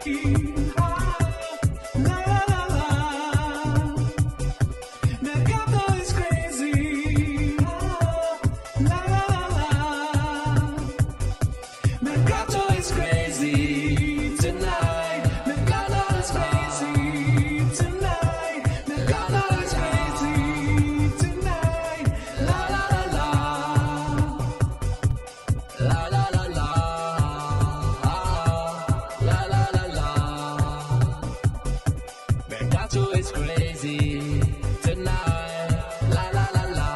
Mercato is crazy. La la la la. Mercato is crazy tonight. Mercato is crazy tonight. Mercato is crazy tonight. La la la la. La la la la. La la la la. Mercato is crazy tonight. La la la la.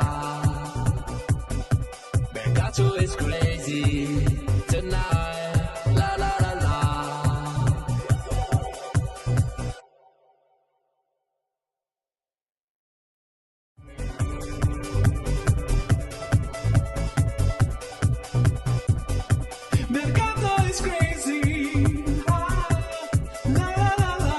Mercato is crazy tonight. La la la la. Mercato is crazy. La la la la.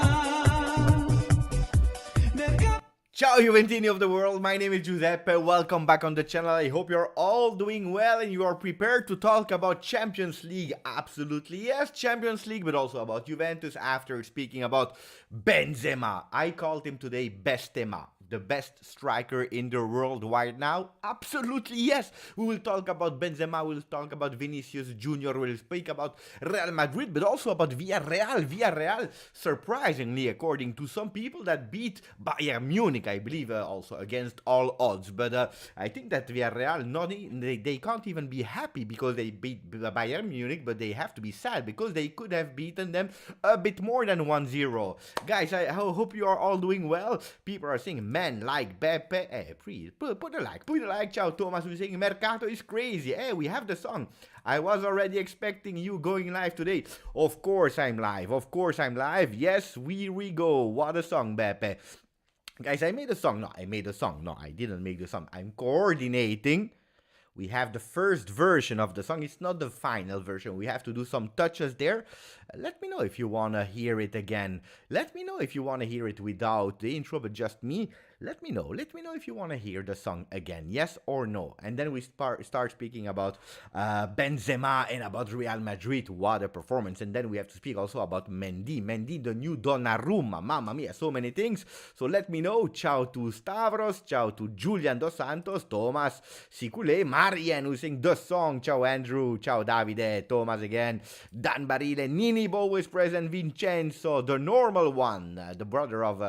Mercato. Ciao Juventini of the world, my name is Giuseppe, welcome back on the channel. I hope you're all doing well and you are prepared to talk about Champions League. Absolutely yes, Champions League, but also about Juventus after speaking about Benzema. I called him today Bestema, the best striker in the world right now. Absolutely yes. We will talk about Benzema, we will talk about Vinicius Junior, we will speak about Real Madrid, but also about Villarreal. Villarreal, surprisingly, according to some people, that beat Bayern Munich, I believe, also against all odds. But I think that Villarreal, they can't even be happy because they beat Bayern Munich, but they have to be sad because they could have beaten them a bit more than 1-0. Guys, I hope you are all doing well. People are saying, man, like Beppe. Hey, please, put a like. Ciao Thomas, who's saying Mercato is crazy. Hey, we have the song. I was already expecting you going live today. Of course I'm live. Yes, here we go. What a song, Beppe. Guys, I made a song. No, I didn't make the song. I'm coordinating. We have the first version of the song. It's not the final version. We have to do some touches there. Let me know if you want to hear it again. Let me know if you want to hear it without the intro, but just me. Let me know if you want to hear the song again. Yes or no. And then we start speaking about Benzema and about Real Madrid. What a performance. And then we have to speak also about Mendy, the new Donnarumma. Mamma mia, so many things. So let me know. Ciao to Stavros. Ciao to Julian Dos Santos. Thomas Sicule. Marian who's sing the song. Ciao Andrew. Ciao Davide. Thomas again. Dan Barile. Nini always present. Vincenzo. The normal one. The brother of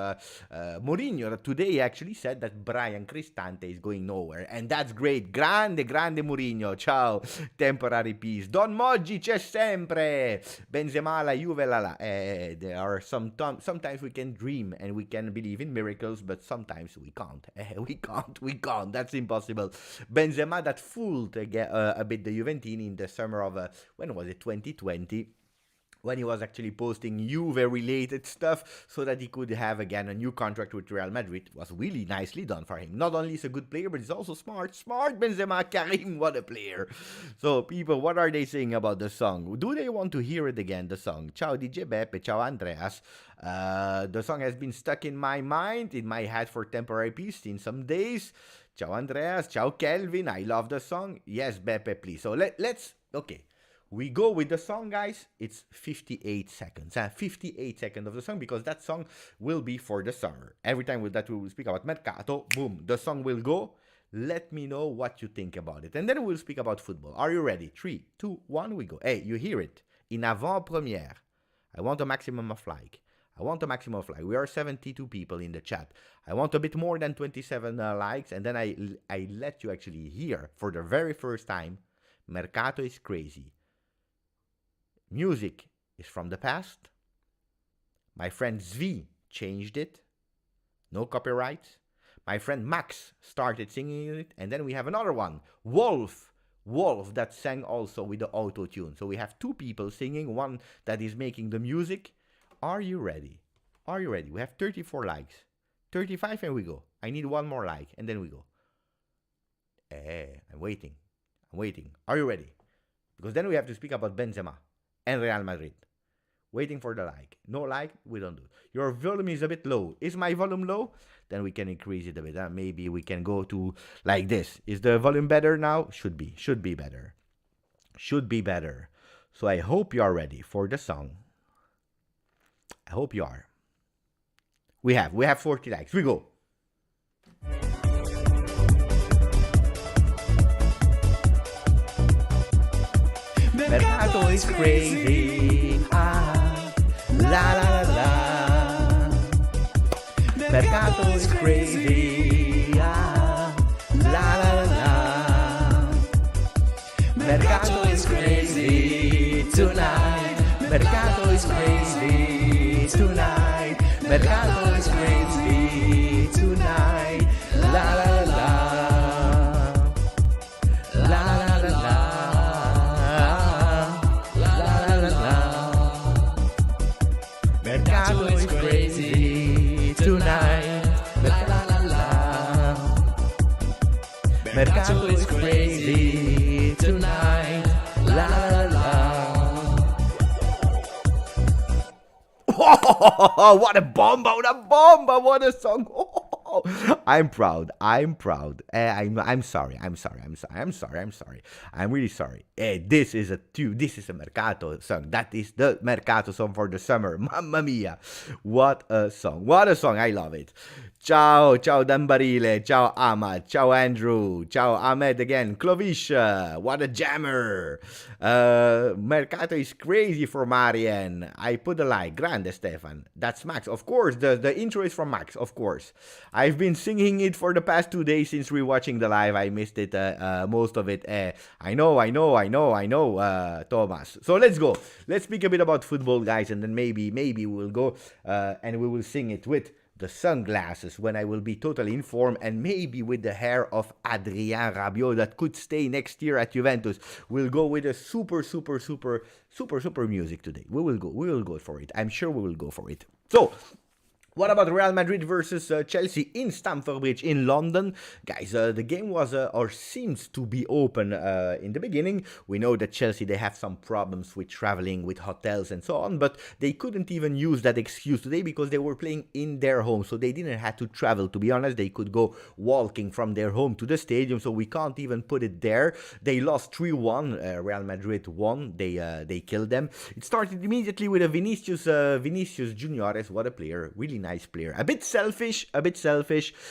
Mourinho. That today actually said that Brian Cristante is going nowhere. And that's great. Grande Mourinho. Ciao. Temporary peace. Don Moggi c'è sempre. Benzema la Juve la. There are sometimes we can dream and we can believe in miracles, but sometimes we can't. We can't. That's impossible. Benzema that fooled a bit the Juventini in the summer of, when was it, 2020? When he was actually posting Juve-related stuff so that he could have, again, a new contract with Real Madrid. It was really nicely done for him. Not only is a good player, but he's also smart. Smart Benzema, Karim, what a player. So, people, what are they saying about the song? Do they want to hear it again, the song? Ciao DJ Beppe, ciao Andreas. The song has been stuck in my mind, in my head for temporary peace in some days. Ciao Andreas, ciao Kelvin, I love the song. Yes, Beppe, please. So, let's, okay. We go with the song, guys. It's 58 seconds. 58 seconds of the song, because that song will be for the summer. Every time that we will speak about Mercato, boom, the song will go. Let me know what you think about it. And then we'll speak about football. Are you ready? 3, 2, 1, we go. Hey, you hear it. In avant-première. I want a maximum of like. We are 72 people in the chat. I want a bit more than 27 likes. And then I let you actually hear for the very first time, Mercato is crazy. Music is from the past. My friend Zvi changed it. No copyright. My friend Max started singing it. And then we have another one. Wolf, that sang also with the auto-tune. So we have two people singing. One that is making the music. Are you ready? We have 34 likes. 35 and we go. I need one more like and then we go. I'm waiting. Are you ready? Because then we have to speak about Benzema and Real Madrid. Waiting for the like. No like, we don't do. Your volume is a bit low. Is my volume low? Then we can increase it a bit. Maybe we can go to like this. Is the volume better now? Should be better. So I hope you are ready for the song. I hope you are. We have 40 likes. We go. Mercato is crazy. Ah, la la la la. Mercato is crazy. Ah, la la la. Mercato is crazy tonight. Mercato is crazy tonight. Mercato is crazy tonight. La la la la. La la la la. Mercato is crazy tonight. La la la la. Mercato is crazy tonight. La la la. What a bomba! What a bomba! What a song! I'm proud. I'm proud. I'm sorry. I'm sorry. I'm sorry. I'm sorry. I'm sorry. I'm really sorry. This is a Mercato song. That is the Mercato song for the summer. Mamma mia. What a song. What a song. I love it. Ciao Dambarile, ciao Ahmad, ciao Andrew, ciao Ahmed again, Clovisha, what a jammer. Mercato is crazy for Marian. I put a like, grande Stefan. That's Max, of course, the intro is from Max, of course. I've been singing it for the past 2 days since rewatching the live. I missed it, most of it. I know, Thomas. So let's go. Let's speak a bit about football, guys, and then maybe we'll go and we will sing it with the sunglasses when I will be totally informed, and maybe with the hair of Adrien Rabiot that could stay next year at Juventus. We'll go with a super music today. We will go for it. I'm sure we will go for it. So, what about Real Madrid versus Chelsea in Stamford Bridge in London? Guys, the game was or seems to be open in the beginning. We know that Chelsea, they have some problems with traveling, with hotels and so on, but they couldn't even use that excuse today because they were playing in their home, so they didn't have to travel. To be honest, they could go walking from their home to the stadium, so we can't even put it there. They lost 3-1. Real Madrid won. They killed them. It started immediately with a Vinicius Juniores. What a player. Really nice player. A bit selfish,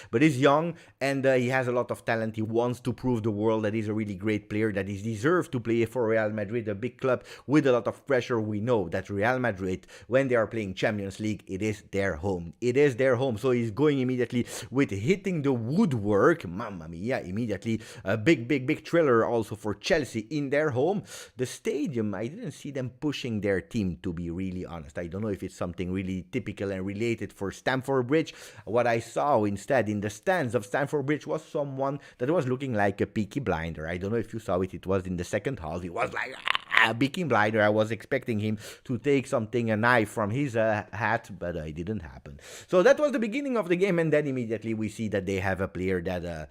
but he's young and he has a lot of talent. He wants to prove the world that he's a really great player, that he deserves to play for Real Madrid, a big club with a lot of pressure. We know that Real Madrid, when they are playing Champions League, it is their home. It is their home. So he's going immediately with hitting the woodwork. Mamma mia, immediately. A big thriller also for Chelsea in their home. The stadium, I didn't see them pushing their team, to be really honest. I don't know if it's something really typical and related for Stamford Bridge. What I saw instead in the stands of Stamford Bridge was someone that was looking like a Peaky Blinder. I don't know if you saw it. It was in the second half. It was like a Peaky Blinder. I was expecting him to take a knife from his hat, but it didn't happen. So that was the beginning of the game, and then immediately we see that they have a player that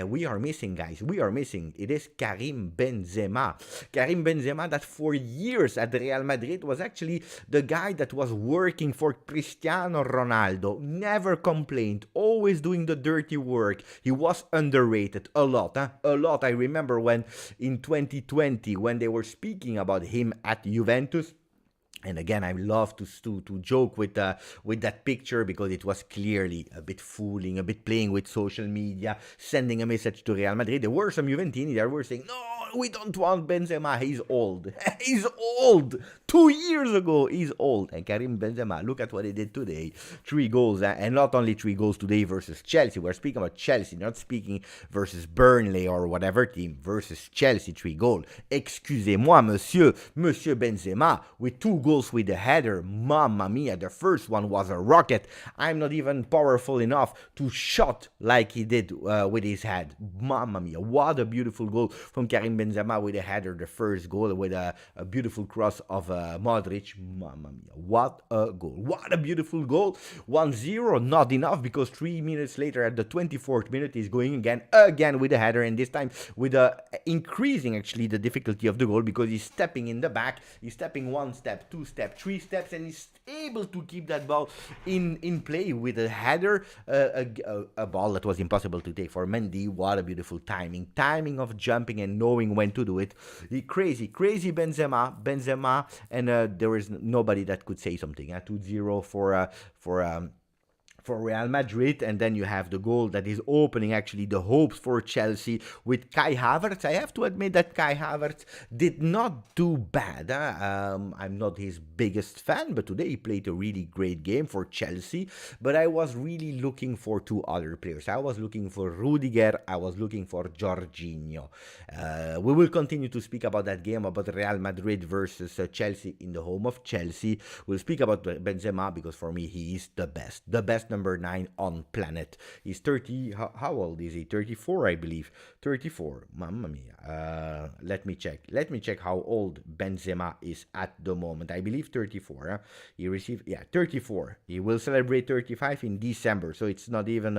we are missing, guys. We are missing. It is Karim Benzema. Karim Benzema, that for years at Real Madrid was actually the guy that was working for Cristiano Ronaldo. Never complained, always doing the dirty work. He was underrated a lot. I remember when in 2020 when they were speaking about him at Juventus. And again, I love to joke with that picture because it was clearly a bit fooling, a bit playing with social media, sending a message to Real Madrid. There were some Juventini that were saying, no, we don't want Benzema, he's old. He's old. 2 years ago, he's old. And Karim Benzema, look at what he did today. 3 goals, and not only 3 goals today versus Chelsea. We're speaking about Chelsea, not speaking versus Burnley or whatever team. Versus Chelsea, 3 goals. Excusez-moi, Monsieur Benzema, with 2 goals with the header. Mamma mia, the first one was a rocket. I'm not even powerful enough to shot like he did with his head. Mamma mia, what a beautiful goal from Karim Benzema with a header. The first goal with a beautiful cross of Modric. Mamma mia, what a goal. What a beautiful goal. 1-0, not enough because 3 minutes later at the 24th minute he's going again with a header, and this time with increasing actually the difficulty of the goal because he's stepping in the back. He's stepping 1 step, 2 2 steps, 3 steps, and he's able to keep that ball in play with a header, a ball that was impossible to take for Mendy. What a beautiful timing of jumping and knowing when to do it. Crazy Benzema, and there is nobody that could say something. 2-0 for Real Madrid, and then you have the goal that is opening actually the hopes for Chelsea with Kai Havertz. I have to admit that Kai Havertz did not do bad. I'm not his biggest fan, but today he played a really great game for Chelsea. But I was really looking for 2 other players. I was looking for Rudiger, I was looking for Jorginho. We will continue to speak about that game, about Real Madrid versus Chelsea in the home of Chelsea. We'll speak about Benzema because for me he is the best number 9 on planet. He's 30. How old is he? 34, I believe. 34. Mamma mia. Let me check how old Benzema is at the moment. I believe 34. He received 34. He will celebrate 35 in December, so it's not even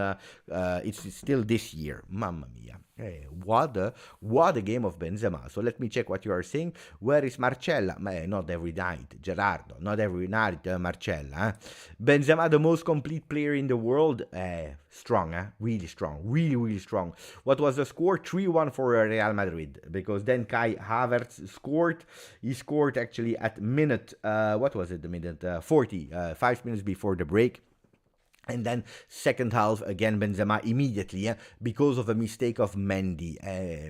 it's still this year. Mamma mia. Hey, what a game of Benzema. So let me check what you are saying. Where is Marcella? Not every night. Gerardo. Not every night, Marcella. Benzema, the most complete player in the world. Strong, really strong. Really strong. What was the score? 3-1 for Real Madrid. Because then Kai Havertz scored. He scored actually at minute, what was it? The minute 40, 5 minutes before the break. And then second half, again, Benzema immediately, because of a mistake of Mendy.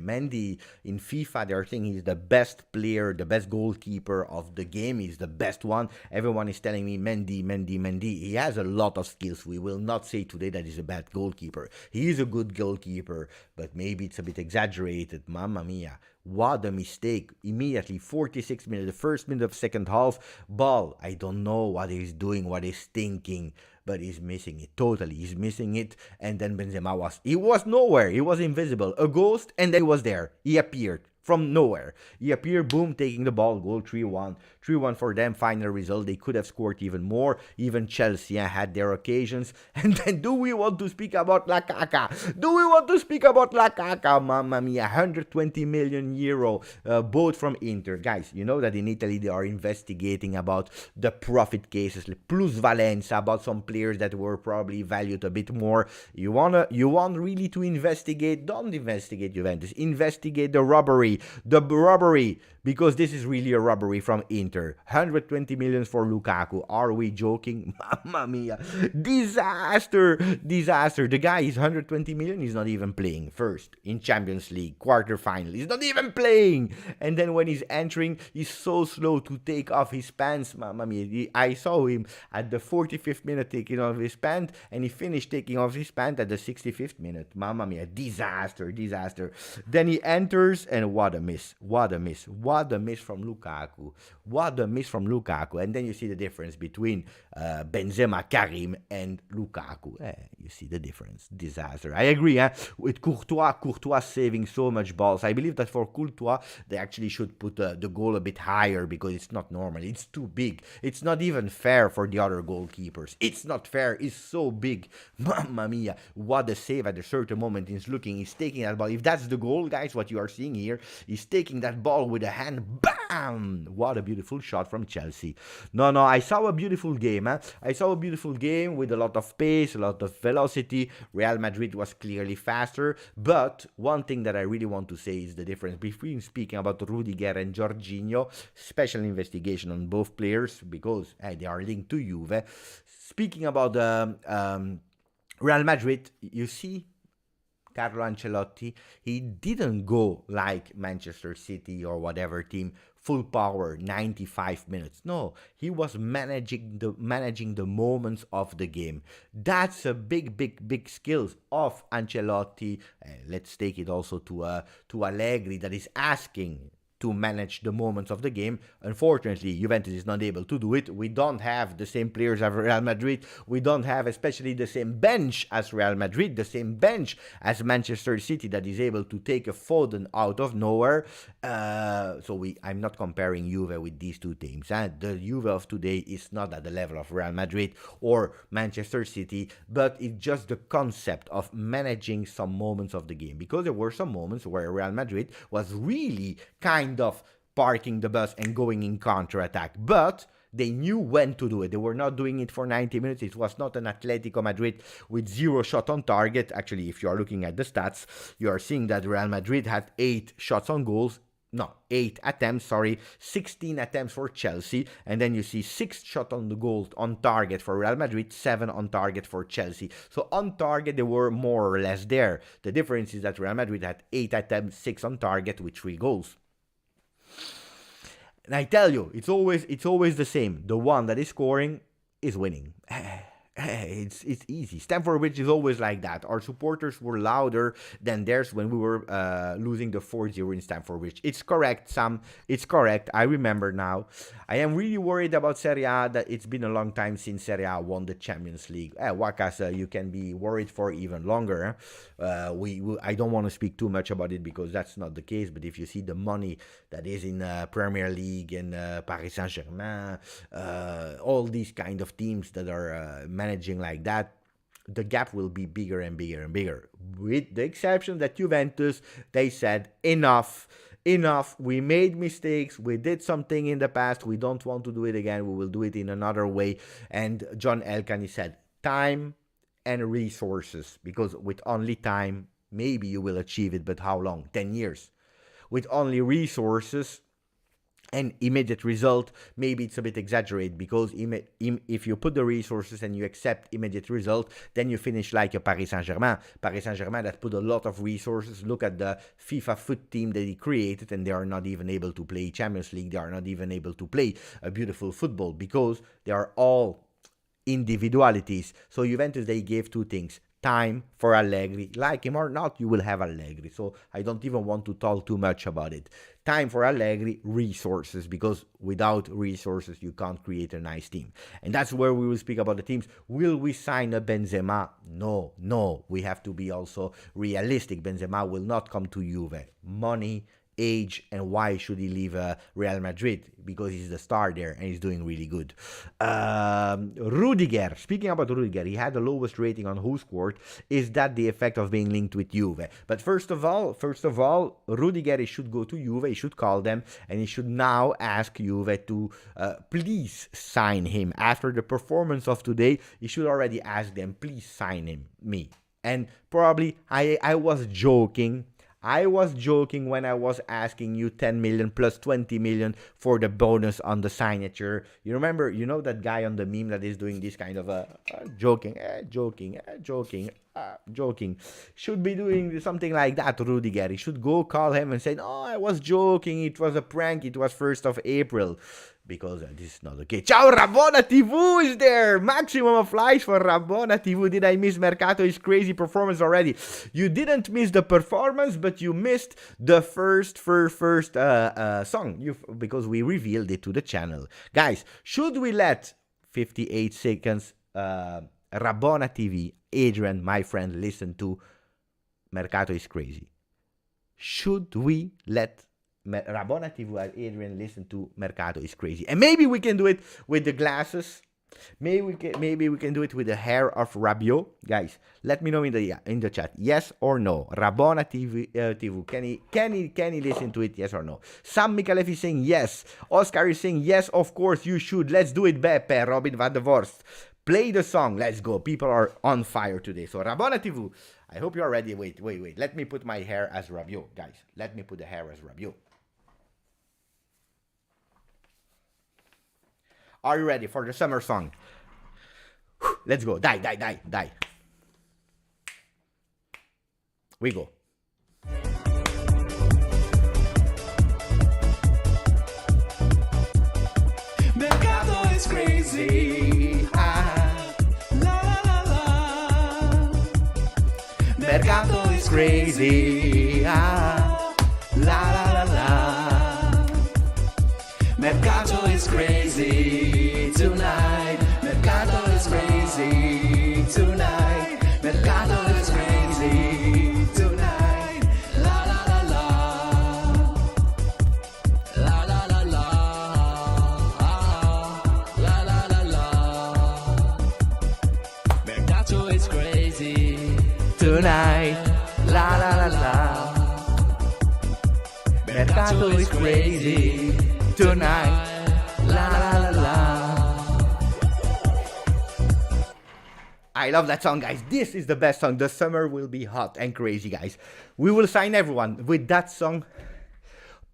Mendy, in FIFA, they are saying he's the best player, the best goalkeeper of the game. He's the best one. Everyone is telling me Mendy. He has a lot of skills. We will not say today that he's a bad goalkeeper. He is a good goalkeeper, but maybe it's a bit exaggerated. Mamma mia. What a mistake. Immediately, 46 minutes, the first minute of second half, ball. I don't know what he's doing, what he's thinking, but he's missing it. Totally, he's missing it. And then Benzema was nowhere. He was invisible. A ghost, and then he was there. He appeared from nowhere. He appeared, boom, taking the ball, goal 3-1. 3-1 for them, final result. They could have scored even more. Even Chelsea had their occasions. And then do we want to speak about Lukaku? Mamma mia, 120 million euro, both from Inter. Guys, you know that in Italy they are investigating about the profit cases, plusvalenza, about some players that were probably valued a bit more. You want really to investigate? Don't investigate Juventus. Investigate the robbery, because this is really a robbery from Inter. 120 million for Lukaku. Are we joking? Mamma mia. Disaster. The guy is 120 million. He's not even playing first in Champions League quarterfinal. He's not even playing. And then when he's entering, he's so slow to take off his pants. Mamma mia. I saw him at the 45th minute taking off his pants, and he finished taking off his pants at the 65th minute. Mamma mia. Disaster. Then he enters, and what a miss from Lukaku. And then you see the difference between Benzema, Karim, and Lukaku. You see the difference. Disaster. I agree, with Courtois saving so much balls. I believe that for Courtois, they actually should put the goal a bit higher, because it's not normal. It's too big. It's not even fair for the other goalkeepers. It's not fair. It's so big. Mamma mia. What a save at a certain moment. He's taking that ball. If that's the goal, guys, what you are seeing here, he's taking that ball with a hand. Bam! What a beautiful shot from Chelsea. No, I saw a beautiful game. I saw a beautiful game with a lot of pace, a lot of velocity. Real Madrid was clearly faster. But one thing that I really want to say is the difference between speaking about Rudiger and Jorginho. Special investigation on both players, because they are linked to Juve. Speaking about Real Madrid, you see, Carlo Ancelotti, he didn't go like Manchester City or whatever team, full power, 95 minutes. No, he was managing the moments of the game. That's a big skills of Ancelotti. Let's take it also to Allegri, that is asking to manage the moments of the game. Unfortunately, Juventus is not able to do it. We don't have the same players as Real Madrid. We don't have especially the same bench as Real Madrid, the same bench as Manchester City that is able to take a Foden out of nowhere. I'm not comparing Juve with these two teams. The Juve of today is not at the level of Real Madrid or Manchester City, but it's just the concept of managing some moments of the game, because there were some moments where Real Madrid was really kind of parking the bus and going in counter-attack, but They knew when to do it. They were not doing it for 90 minutes. It was not an Atletico Madrid with 0 shot on target. Actually, if you are looking at the stats, you are seeing that Real Madrid had 8 shots on goals. No, 8 attempts, 16 attempts for Chelsea, and then you see 6 shots on the goal on target for Real Madrid, 7 on target for Chelsea. So on target, they were more or less there. The difference is that Real Madrid had 8 attempts, 6 on target with 3 goals. And I tell you, it's always the same. The one that is scoring is winning. It's easy. Stamford Bridge is always like that. Our supporters were louder than theirs when we were losing the 4-0 in Stamford Bridge. It's correct, Sam. It's correct. I remember now. I am really worried about Serie A, that it's been a long time since Serie A won the Champions League. Wakas, you can be worried for even longer. I don't want to speak too much about it because that's not the case. But if you see the money that is in Premier League and Paris Saint-Germain, all these kind of teams that are managing like that, the gap will be bigger and bigger and bigger. With the exception that Juventus, they said enough, we made mistakes, we did something in the past, we don't want to do it again, we will do it in another way. And John Elkanny said time and resources, because with only time maybe you will achieve it, but how long? 10 years. With only resources and immediate result, maybe it's a bit exaggerated, because if you put the resources and you accept immediate result, then you finish like a Paris Saint-Germain. Paris Saint-Germain that put a lot of resources. Look at the FIFA foot team that he created, and they are not even able to play Champions League. They are not even able to play a beautiful football because they are all individualities. So Juventus, they gave 2 things. Time for Allegri. Like him or not, you will have Allegri. So I don't even want to talk too much about it. Time for Allegri, resources, because without resources, you can't create a nice team. And that's where we will speak about the teams. Will we sign a Benzema? No. We have to be also realistic. Benzema will not come to Juve. Money, age, and why should he leave Real Madrid? Because he's the star there and he's doing really good. Rudiger, speaking about Rudiger, he had the lowest rating on Who Scored. Is that the effect of being linked with Juve? But first of all, Rudiger, he should go to Juve, he should call them, and he should now ask Juve to please sign him. After the performance of today, he should already ask them, please sign me. And probably, I was joking. When I was asking you 10 million plus 20 million for the bonus on the signature. You remember, you know that guy on the meme that is doing this kind of joking. Should be doing something like that, Rudiger. He should go call him and say, "Oh, I was joking. It was a prank. It was 1st of April." Because this is not okay. Ciao, Rabona TV is there. Maximum of likes for Rabona TV. Did I miss Mercato? His crazy performance already. You didn't miss the performance, but you missed the first song. Because we revealed it to the channel. Guys, should we let 58 seconds Rabona TV, Adrian, my friend, listen to Mercato is Crazy? Should we let Rabona TV and Adrian listen to Mercato is Crazy? And maybe we can do it with the glasses. Maybe we can do it with the hair of Rabiot. Guys, let me know in the chat. Yes or no? Rabona TV, can he listen to it? Yes or no? Sam Mikalev is saying yes. Oscar is saying yes, of course you should. Let's do it, Beppe. Robin van der Vorst. Play the song. Let's go. People are on fire today. So Rabona TV, I hope you are ready. Wait. Let me put my hair as Rabiot, guys. Let me put the hair as Rabiot. Are you ready for the summer song? Let's go. Die. We go. Mercato is crazy. La la la la. Mercato is crazy. La la la. Mercato is crazy tonight. Mercato is crazy tonight. Mercato is crazy tonight. La la la la. La la la la. La la la la. Mercato is crazy Tonight. La la la la. Mercato is crazy. Tonight. La la la la. I love that song, guys. This is the best song. The summer will be hot and crazy, guys. We will sign everyone with that song.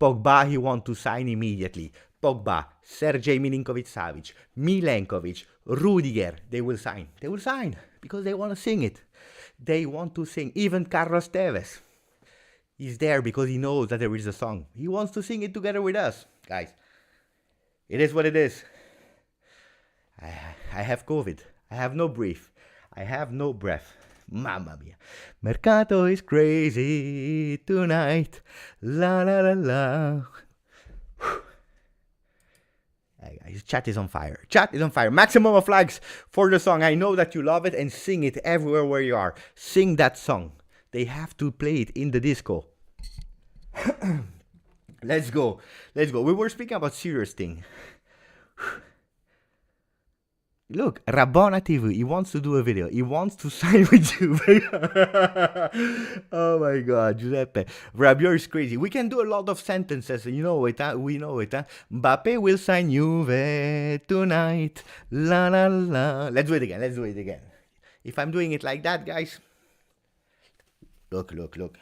Pogba, he want to sign immediately. Pogba, Sergej Milinkovic-Savic, Milenkovic, Rudiger, they will sign. They will sign because they want to sing it. They want to sing. Even Carlos Tevez, he's there because he knows that there is a song. He wants to sing it together with us, guys. It is what it is. I have COVID. I have no breath. I have no breath. Mamma mia. Mercato is crazy tonight. La la la la. Hey guys, chat is on fire. Chat is on fire. Maximum of likes for the song. I know that you love it and sing it everywhere where you are. Sing that song. They have to play it in the disco. Let's go. Let's go. We were speaking about serious thing. Look, Rabona TV, he wants to do a video. He wants to sign with you. Oh my God, Giuseppe. Rabiot is crazy. We can do a lot of sentences. You know it, huh? We know it, huh? Mbappe will sign Juve tonight. La la la. Let's do it again. Let's do it again. If I'm doing it like that, guys. Look, look, look.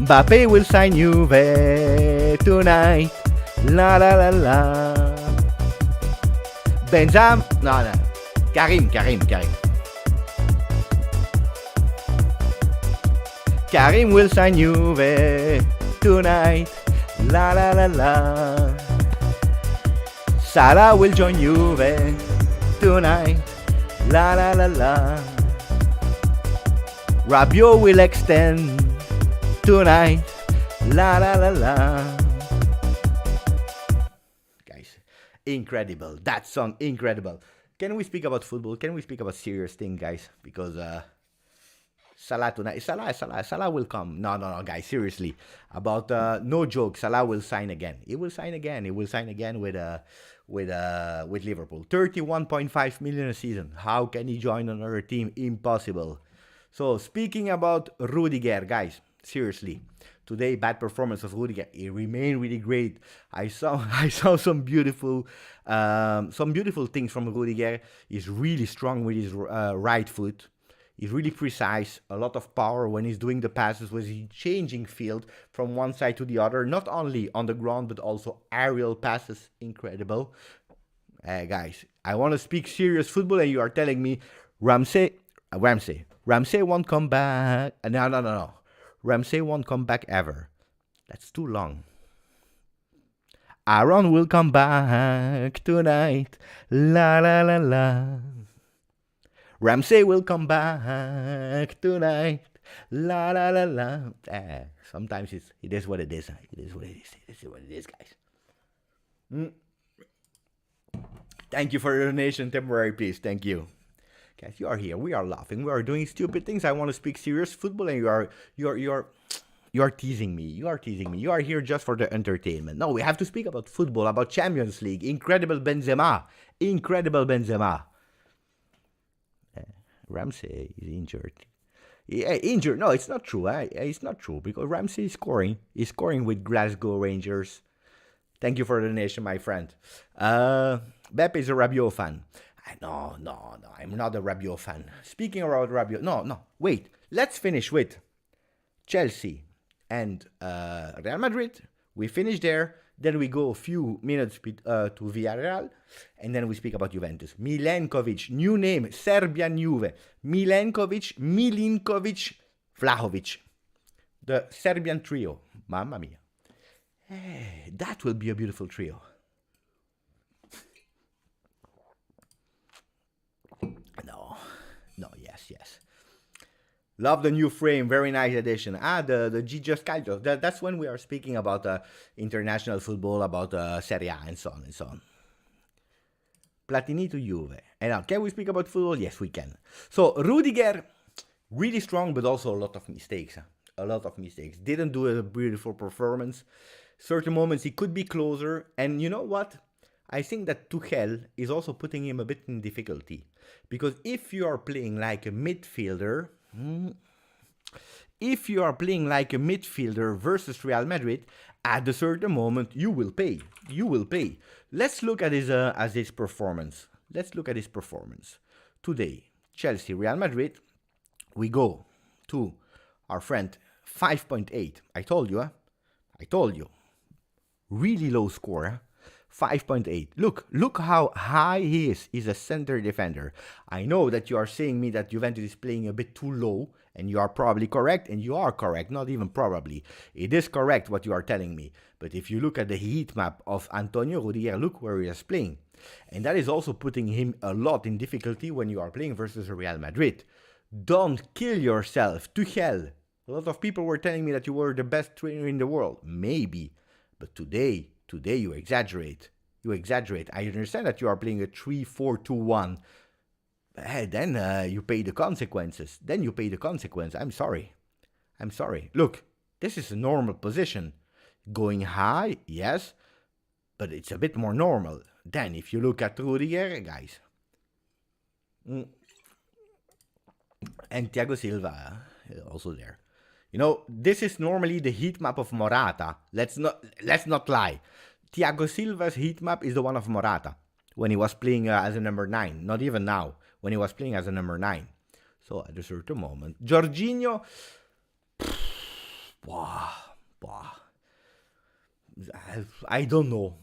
Mbappe will sign Juve tonight. La la la la. Benzema. No, no. Karim. Karim will sign Juve tonight. La la la la. Salah will join Juve tonight. La la la la. Rabiot will extend tonight, la la la la. Guys, incredible. That song, incredible. Can we speak about football? Can we speak about serious thing, guys? Because Salah tonight, Salah will come. No, guys, seriously. About no joke, Salah will sign again. He will sign again. He will sign again with Liverpool. 31.5 million a season. How can he join another team? Impossible. So speaking about Rudiger, guys. Seriously, today bad performance of Rudiger. He remained really great. I saw some beautiful things from Rudiger. He's really strong with his right foot. He's really precise. A lot of power when he's doing the passes. Was he changing field from one side to the other? Not only on the ground but also aerial passes. Incredible, guys. I want to speak serious football, and you are telling me Ramsey won't come back. No. Ramsey won't come back ever. That's too long. Aaron will come back tonight. La la la la. Ramsey will come back tonight. La la la la. Sometimes it is what it is. It is what it is, guys. Thank you for your donation, temporary, please. Thank you. Guys, you are here. We are laughing. We are doing stupid things. I want to speak serious football, and you are teasing me. You are teasing me. You are here just for the entertainment. No, we have to speak about football, about Champions League. Incredible Benzema. Ramsey is injured. Injured? No, it's not true. It's not true because Ramsey is scoring. He's scoring with Glasgow Rangers. Thank you for the donation, my friend. Beppe is a Rabiot fan. No, I'm not a Rabiot fan. Speaking about Rabiot, no, wait. Let's finish with Chelsea and Real Madrid. We finish there. Then we go a few minutes to Villarreal. And then we speak about Juventus. Milenkovic, new name, Serbian Juve. Milenkovic, Vlahovic. The Serbian trio. Mamma mia. That will be a beautiful trio. No, yes. Love the new frame, very nice addition. The GJustjuve. That's when we are speaking about international football, about Serie A and so on. Platini to Juve. And now, can we speak about football? Yes, we can. So, Rudiger, really strong, but also a lot of mistakes. A lot of mistakes. Didn't do a beautiful performance. Certain moments he could be closer. And you know what? I think that Tuchel is also putting him a bit in difficulty. Because if you are playing like a midfielder, if you are playing like a midfielder versus Real Madrid, at a certain moment you will pay. You will pay. Let's look at his performance. Let's look at his performance. Today, Chelsea, Real Madrid, we go to our friend 5.8. I told you, huh? I told you. Really low score, huh? 5.8. Look how high he is. He's a center defender. I know that you are saying me that Juventus is playing a bit too low, and you are probably correct, and you are correct, not even probably. It is correct what you are telling me. But if you look at the heat map of Antonio Rudiger, look where he is playing. And that is also putting him a lot in difficulty when you are playing versus Real Madrid. Don't kill yourself. Tuchel. A lot of people were telling me that you were the best trainer in the world. Maybe. But today you exaggerate. You exaggerate. I understand that you are playing a 3-4-2-1. Then you pay the consequences. I'm sorry. Look, this is a normal position. Going high, yes, but it's a bit more normal. Then if you look at Rudiger, guys. And Thiago Silva, also there. You know, this is normally the heat map of Morata. Let's not lie. Thiago Silva's heat map is the one of Morata when he was playing as a number 9. Not even now, when he was playing as a number 9. So at a certain moment, Jorginho, I don't know,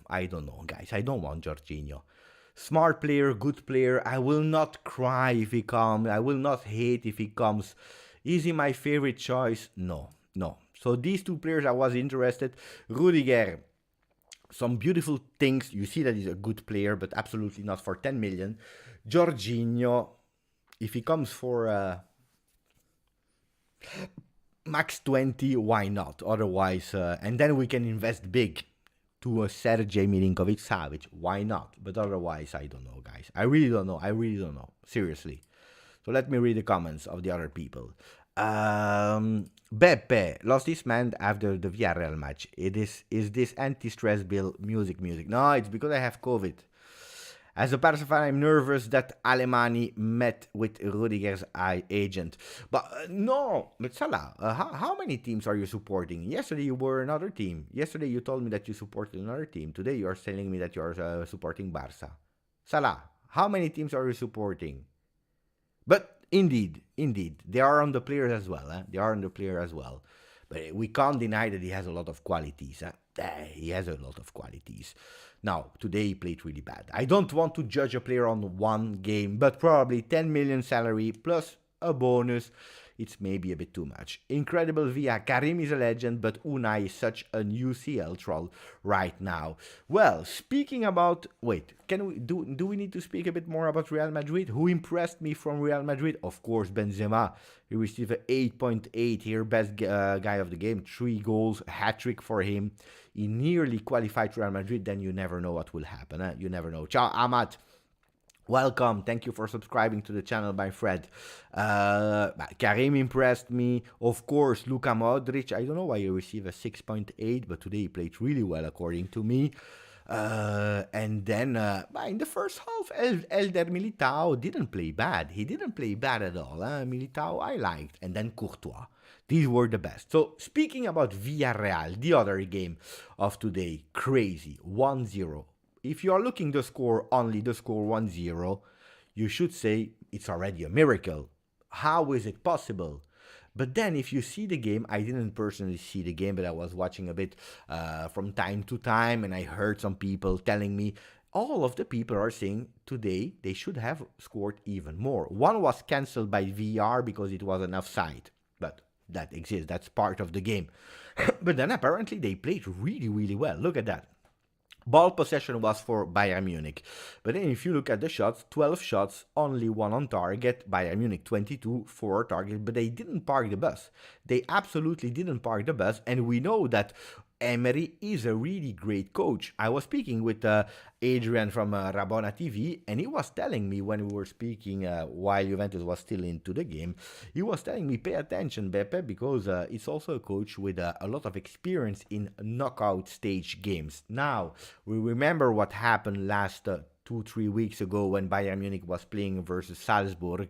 guys. I don't want Jorginho. Smart player, good player. I will not cry if he comes. I will not hate if he comes. Is he my favorite choice? No. So these two players I was interested. Rudiger, some beautiful things. You see that he's a good player, but absolutely not for 10 million. Jorginho, if he comes for max 20, why not? Otherwise, and then we can invest big to a Sergej Milinkovic-Savic. Why not? But otherwise, I don't know, guys. I really don't know. Seriously. So let me read the comments of the other people. Beppe lost his man after the Villarreal match. Is this anti-stress bill music? No, it's because I have COVID. As a Barca fan, I'm nervous that Alemani met with Rudiger's agent. But no, but Salah, how many teams are you supporting? Yesterday you were another team. Yesterday you told me that you supported another team. Today you are telling me that you are supporting Barca. Salah, how many teams are you supporting? But indeed, they are on the players as well. They are on the player as well. But we can't deny that he has a lot of qualities. He has a lot of qualities. Now, today he played really bad. I don't want to judge a player on one game, but probably 10 million salary plus a bonus. It's maybe a bit too much. Incredible Via. Karim is a legend, but Unai is such a UCL troll right now. Well, speaking about... Wait, do we need to speak a bit more about Real Madrid? Who impressed me from Real Madrid? Of course, Benzema. He received an 8.8 here, best guy of the game. 3 goals, hat-trick for him. He nearly qualified Real Madrid, then you never know what will happen. You never know. Ciao, Amat. Welcome. Thank you for subscribing to the channel, my friend. Karim impressed me. Of course, Luka Modric. I don't know why he received a 6.8, but today he played really well, according to me. And then in the first half, Elder Militao didn't play bad. He didn't play bad at all. Militao I liked. And then Courtois. These were the best. So, speaking about Villarreal, the other game of today, crazy, 1-0. If you are looking the score, only the score 1-0, you should say it's already a miracle. How is it possible? But then if you see the game, I didn't personally see the game, but I was watching a bit from time to time, and I heard some people telling me, all of the people are saying today they should have scored even more. One was cancelled by VR because it was an offside, but that exists, that's part of the game. But then apparently they played really, really well. Look at that. Ball possession was for Bayern Munich. But then if you look at the shots, 12 shots, only 1 on target. Bayern Munich 22, 4 target. But they didn't park the bus. They absolutely didn't park the bus. And we know that Emery is a really great coach. I was speaking with Adrian from Rabona TV, and he was telling me when we were speaking while Juventus was still into the game, he was telling me, pay attention, Beppe, because it's also a coach with a lot of experience in knockout stage games. Now, we remember what happened last 2-3 weeks ago when Bayern Munich was playing versus Salzburg,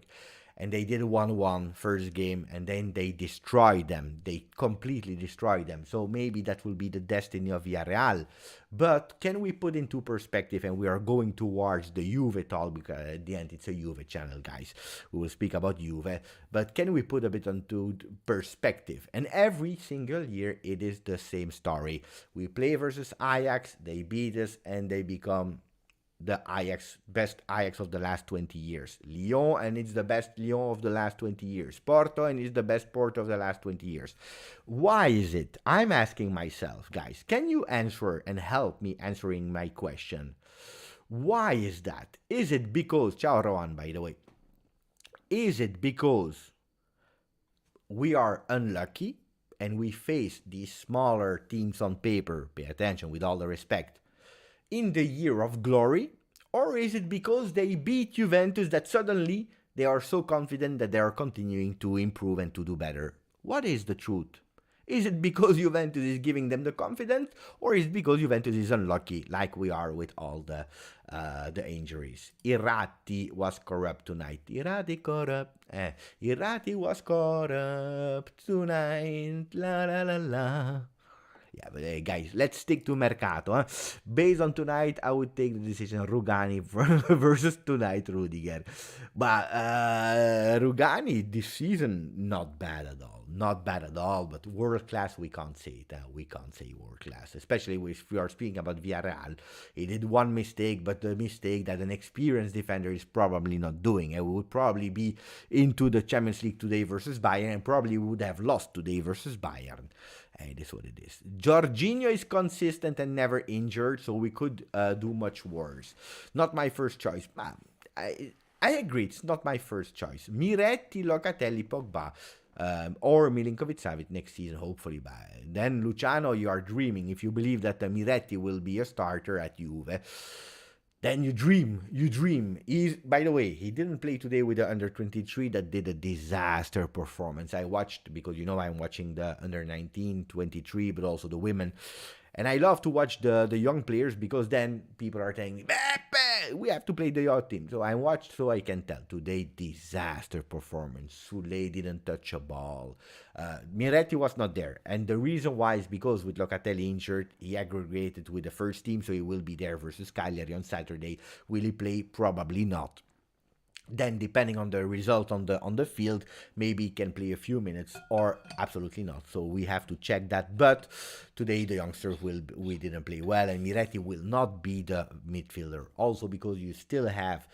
and they did 1-1 first game, and then they destroyed them. They completely destroyed them. So maybe that will be the destiny of Villarreal. But can we put into perspective, and we are going towards the Juve talk, because at the end it's a Juve channel, guys. We will speak about Juve, but can we put a bit into perspective? And every single year it is the same story. We play versus Ajax, they beat us, and they become the best Ajax of the last 20 years. Lyon, and it's the best Lyon of the last 20 years. Porto, and it's the best Porto of the last 20 years. Why is it? I'm asking myself, guys. Can you answer and help me answering my question? Why is that? Is it because, ciao Rowan, by the way, is it because we are unlucky and we face these smaller teams on paper, pay attention with all the respect, in the year of glory? Or is it because they beat Juventus that suddenly they are so confident that they are continuing to improve and to do better? What is the truth? Is it because Juventus is giving them the confidence, or is it because Juventus is unlucky, like we are with all the injuries? Irati was corrupt tonight. Irati corrupt. Irati was corrupt tonight. La la la la. Yeah, but guys, let's stick to Mercato. Huh? Based on tonight, I would take the decision Rugani versus tonight Rudiger. But Rugani this season, not bad at all. Not bad at all, but world class, we can't say it. We can't say world class, especially if we are speaking about Villarreal. He did one mistake, but the mistake that an experienced defender is probably not doing. And we would probably be into the Champions League today versus Bayern, and probably would have lost today versus Bayern. And it is what it is. Jorginho is consistent and never injured, so we could do much worse. Not my first choice. I agree, it's not my first choice. Miretti, Locatelli, Pogba, or Milinkovic-Savic next season, hopefully. Then Luciano, you are dreaming. If you believe that Miretti will be a starter at Juve, then you dream. By the way, he didn't play today with the under-23 that did a disaster performance. I watched, because you know I'm watching the under-19, 23, but also the women. And I love to watch the young players, because then people are saying, we have to play the young team. So I watched, so I can tell. Today, disaster performance. Soulé didn't touch a ball. Miretti was not there. And the reason why is because with Locatelli injured, he aggregated with the first team, so he will be there versus Cagliari on Saturday. Will he play? Probably not. Then, depending on the result on the field, maybe he can play a few minutes, or absolutely not. So we have to check that. But today the youngsters we didn't play well, and Miretti will not be the midfielder. Also because you still have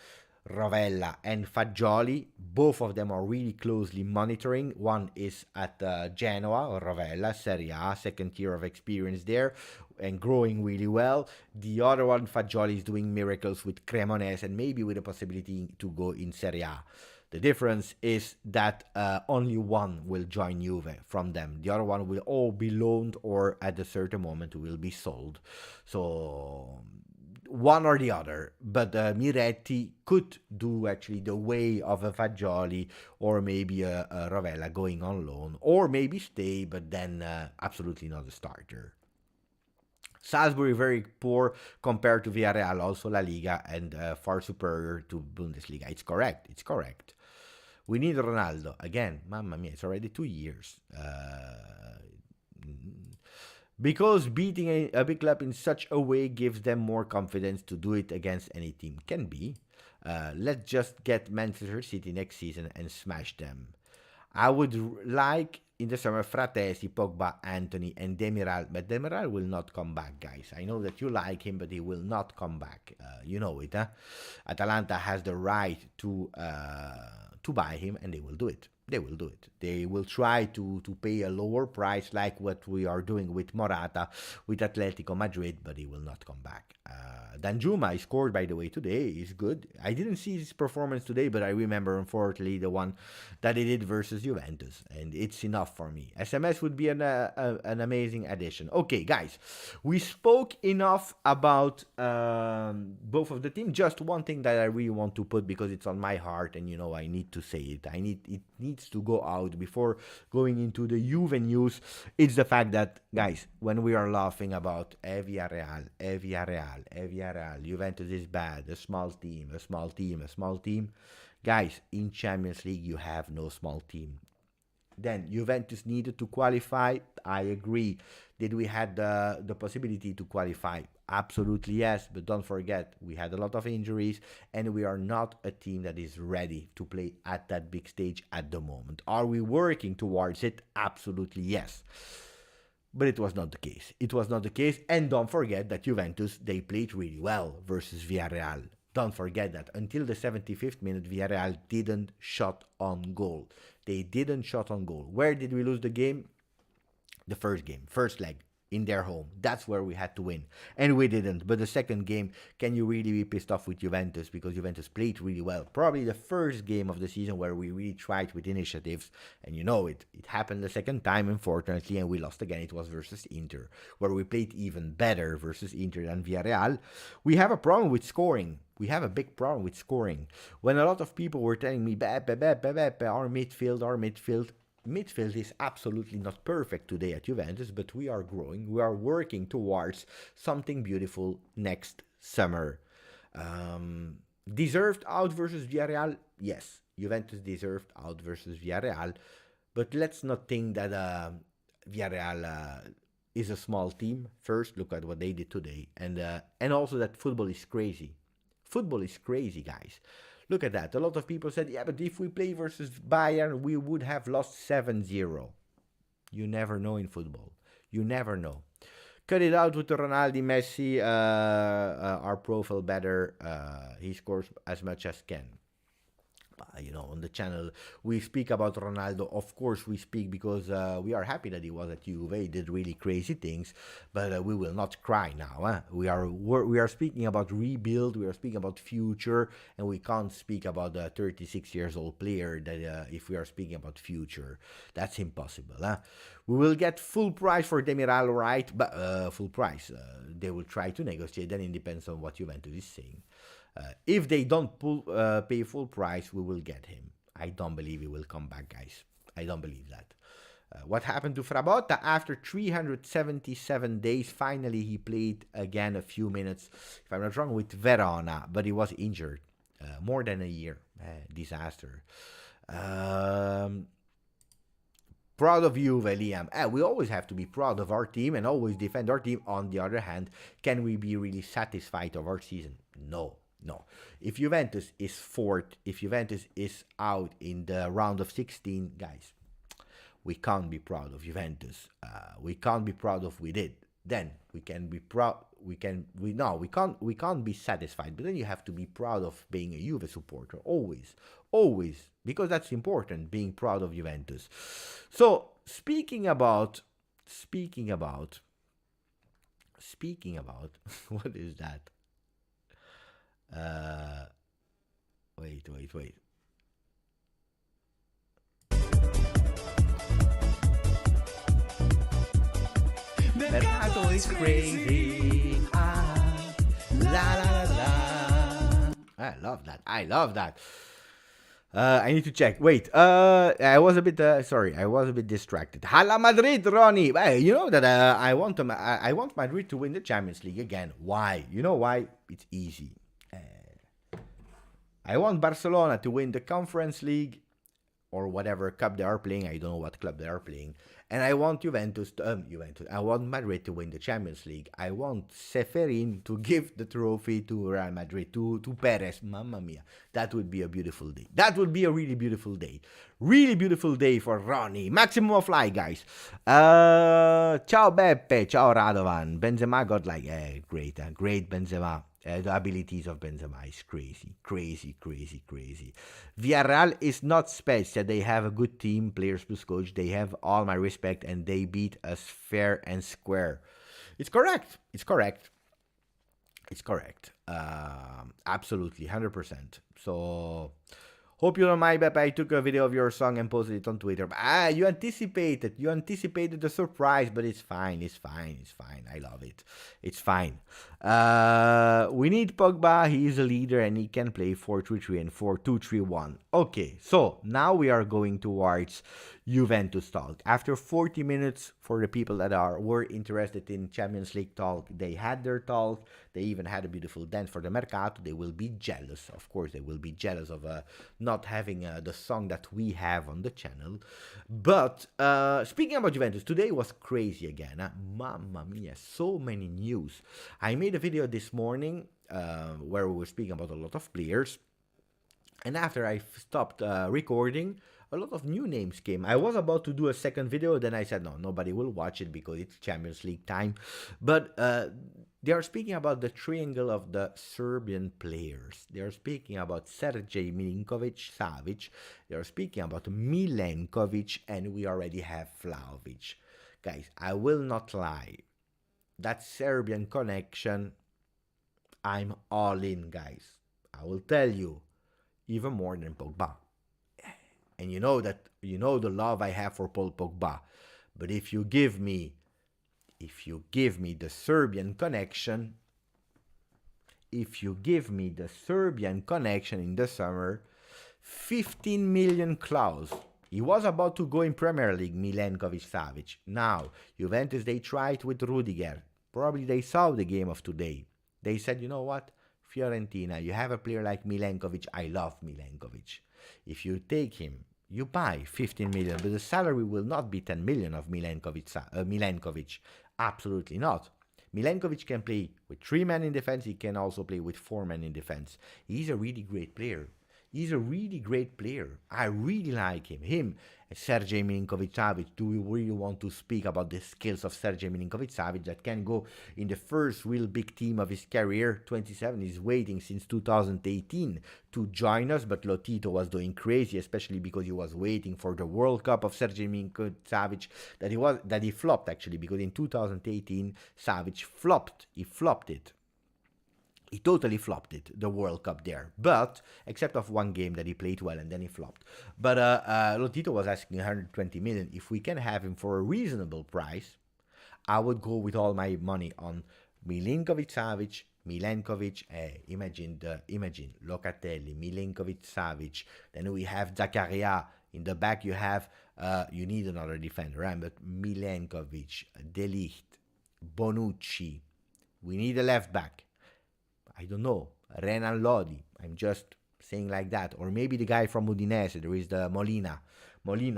Rovella and Fagioli. Both of them are really closely monitoring. One is at Genoa, Rovella, Serie A, second year of experience there, and growing really well. The other one, Fagioli, is doing miracles with Cremonese, and maybe with a possibility to go in Serie A. The difference is that only one will join Juve from them. The other one will all be loaned, or at a certain moment will be sold. So one or the other, but Miretti could do actually the way of a Fagioli, or maybe a Rovella going on loan, or maybe stay, but then absolutely not a starter. Salzburg very poor compared to Villarreal, also La Liga, and far superior to Bundesliga. It's correct. We need Ronaldo. Again, mamma mia, it's already 2 years. Because beating a big club in such a way gives them more confidence to do it against any team. Can be. Let's just get Manchester City next season and smash them. I would like in the summer Fratesi, Pogba, Antony, and Demiral. But Demiral will not come back, guys. I know that you like him, but he will not come back. You know it, huh? Atalanta has the right to buy him, and they will do it. They will try to pay a lower price, like what we are doing with Morata, with Atletico Madrid, but he will not come back. Danjuma, he scored, by the way, today. Is good. I didn't see his performance today, but I remember, unfortunately, the one that he did versus Juventus, and it's enough for me. SMS would be an amazing addition. Okay, guys, we spoke enough about both of the teams. Just one thing that I really want to put, because it's on my heart, and I need to say it. It needs to go out before going into the Juve news. It's the fact that, guys, when we are laughing about Villarreal, Juventus is bad, a small team, Guys, in Champions League, you have no small team. Then Juventus needed to qualify. I agree. Did we had the possibility to qualify? Absolutely yes. But don't forget, we had a lot of injuries, and we are not a team that is ready to play at that big stage at the moment. Are we working towards it? Absolutely yes. But it was not the case. It was not the case. And don't forget that Juventus, they played really well versus Villarreal. Don't forget that until the 75th minute, Villarreal didn't shot on goal. They didn't shot on goal. Where did we lose the game? The first game, first leg, in their home. That's where we had to win. And we didn't. But the second game, can you really be pissed off with Juventus? Because Juventus played really well. Probably the first game of the season where we really tried with initiatives. And you know it. It happened the second time, unfortunately, and we lost again. It was versus Inter, where we played even better versus Inter than Villarreal. We have a problem with scoring. We have a big problem with scoring. When a lot of people were telling me, our midfield is absolutely not perfect today at Juventus, but we are growing. We are working towards something beautiful next summer. Deserved out versus Villarreal? Yes, Juventus deserved out versus Villarreal. But let's not think that Villarreal is a small team. First, look at what they did today. And also that football is crazy. Football is crazy, guys. Look at that. A lot of people said, yeah, but if we play versus Bayern, we would have lost 7-0. You never know in football. You never know. Cut it out with the Ronaldo, Messi, our profile better. He scores as much as can. You know, on the channel, we speak about Ronaldo. Of course, we speak because we are happy that he was at Juve. He did really crazy things, but we will not cry now. We are speaking about rebuild. We are speaking about future, and we can't speak about a 36 years old player that if we are speaking about future, that's impossible. We will get full price for Demiral, right? But full price. They will try to negotiate. Then it depends on what Juventus is saying. If they don't pay full price, we will get him. I don't believe he will come back, guys. I don't believe that. What happened to Frabotta? After 377 days, finally he played again a few minutes, if I'm not wrong, with Verona, but he was injured. More than a year. Disaster. Proud of Juve, Liam. We always have to be proud of our team and always defend our team. On the other hand, can we be really satisfied of our season? No. No. If Juventus is fourth, if Juventus is out in the round of 16, guys, we can't be proud of Juventus. We can't be proud of we did. Then we can be proud. We can't be satisfied. But then you have to be proud of being a Juve supporter. Always, because that's important. Being proud of Juventus. So speaking about, what is that? Wait. Mercato is crazy. La la la. I love that. I need to check. Wait. I was a bit distracted. Hala Madrid, Ronnie. You know that I want them. I want Madrid to win the Champions League again. Why? You know why? It's easy. I want Barcelona to win the Conference League or whatever cup they are playing. I don't know what club they are playing. And I want Juventus. I want Madrid to win the Champions League. I want Seferin to give the trophy to Real Madrid, to Perez. Mamma mia. That would be a beautiful day. That would be a really beautiful day. Really beautiful day for Ronnie. Maximum of like, guys. Ciao Beppe. Ciao Radovan. Benzema got like, great Benzema. The abilities of Benzema is crazy. Villarreal is not special. They have a good team, players plus coach. They have all my respect, and they beat us fair and square. It's correct. Absolutely, 100%. So, hope you don't mind, Beppe. I took a video of your song and posted it on Twitter. You anticipated the surprise, but it's fine. I love it. It's fine. We need Pogba. He is a leader and he can play 4-3-3 and 4-2-3-1. Okay, so now we are going towards Juventus talk. After 40 minutes, for the people that were interested in Champions League talk, they had their talk. They even had a beautiful dance for the Mercato. They will be jealous. Of course, they will be jealous of not not having the song that we have on the channel. But speaking about Juventus, today was crazy again. Mamma mia, so many news. I made a video this morning where we were speaking about a lot of players. And after I stopped recording, a lot of new names came. I was about to do a second video, then I said, no, nobody will watch it because it's Champions League time. But they are speaking about the triangle of the Serbian players. They are speaking about Sergej Milinkovic-Savic. They are speaking about Milenkovic, and we already have Vlahovic. Guys, I will not lie. That Serbian connection, I'm all in, guys. I will tell you, even more than Pogba. And you know the love I have for Paul Pogba. But if you give me the Serbian connection, in the summer, 15 million clause. He was about to go in Premier League, Milenkovic-Savic. Now, Juventus, they tried with Rudiger. Probably they saw the game of today. They said, you know what? Fiorentina, you have a player like Milenkovic. I love Milenkovic. If you take him, you buy 15 million, but the salary will not be 10 million of Milenkovic. Absolutely not. Milenkovic can play with 3 men in defense. He can also play with 4 men in defense. He's a really great player. I really like him. Sergej Milinkovic-Savic. Do we really want to speak about the skills of Sergej Milinkovic-Savic that can go in the first real big team of his career? 27, he's waiting since 2018 to join us, but Lotito was doing crazy, especially because he was waiting for the World Cup of Sergej Milinkovic-Savic that he flopped actually, because in 2018 Savic flopped. He flopped it. He totally flopped it, the World Cup there. But, except of one game that he played well and then he flopped. But Lotito was asking 120 million. If we can have him for a reasonable price, I would go with all my money on Milinkovic-Savic, Milenkovic, imagine Locatelli, Milinkovic-Savic. Then we have Zakaria. In the back you have, you need another defender, right? But Milenkovic, De Ligt, Bonucci. We need a left back. I don't know, Renan Lodi, I'm just saying like that. Or maybe the guy from Udinese, there is the Molina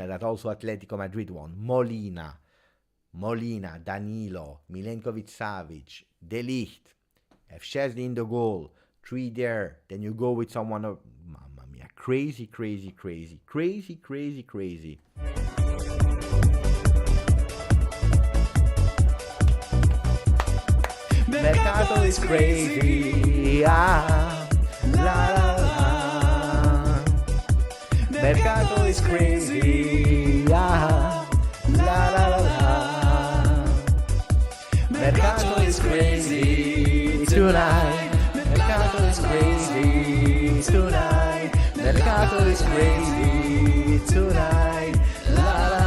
that also Atletico Madrid won. Molina, Danilo, Milenkovic-Savic, De Ligt, have Szczesny in the goal, 3 there, then you go with someone, mamma mia, crazy. Mercato is crazy, la la la. Mercato is crazy, la la la. Mercato is crazy tonight. Mercato is crazy tonight. Mercato is crazy tonight. La la la.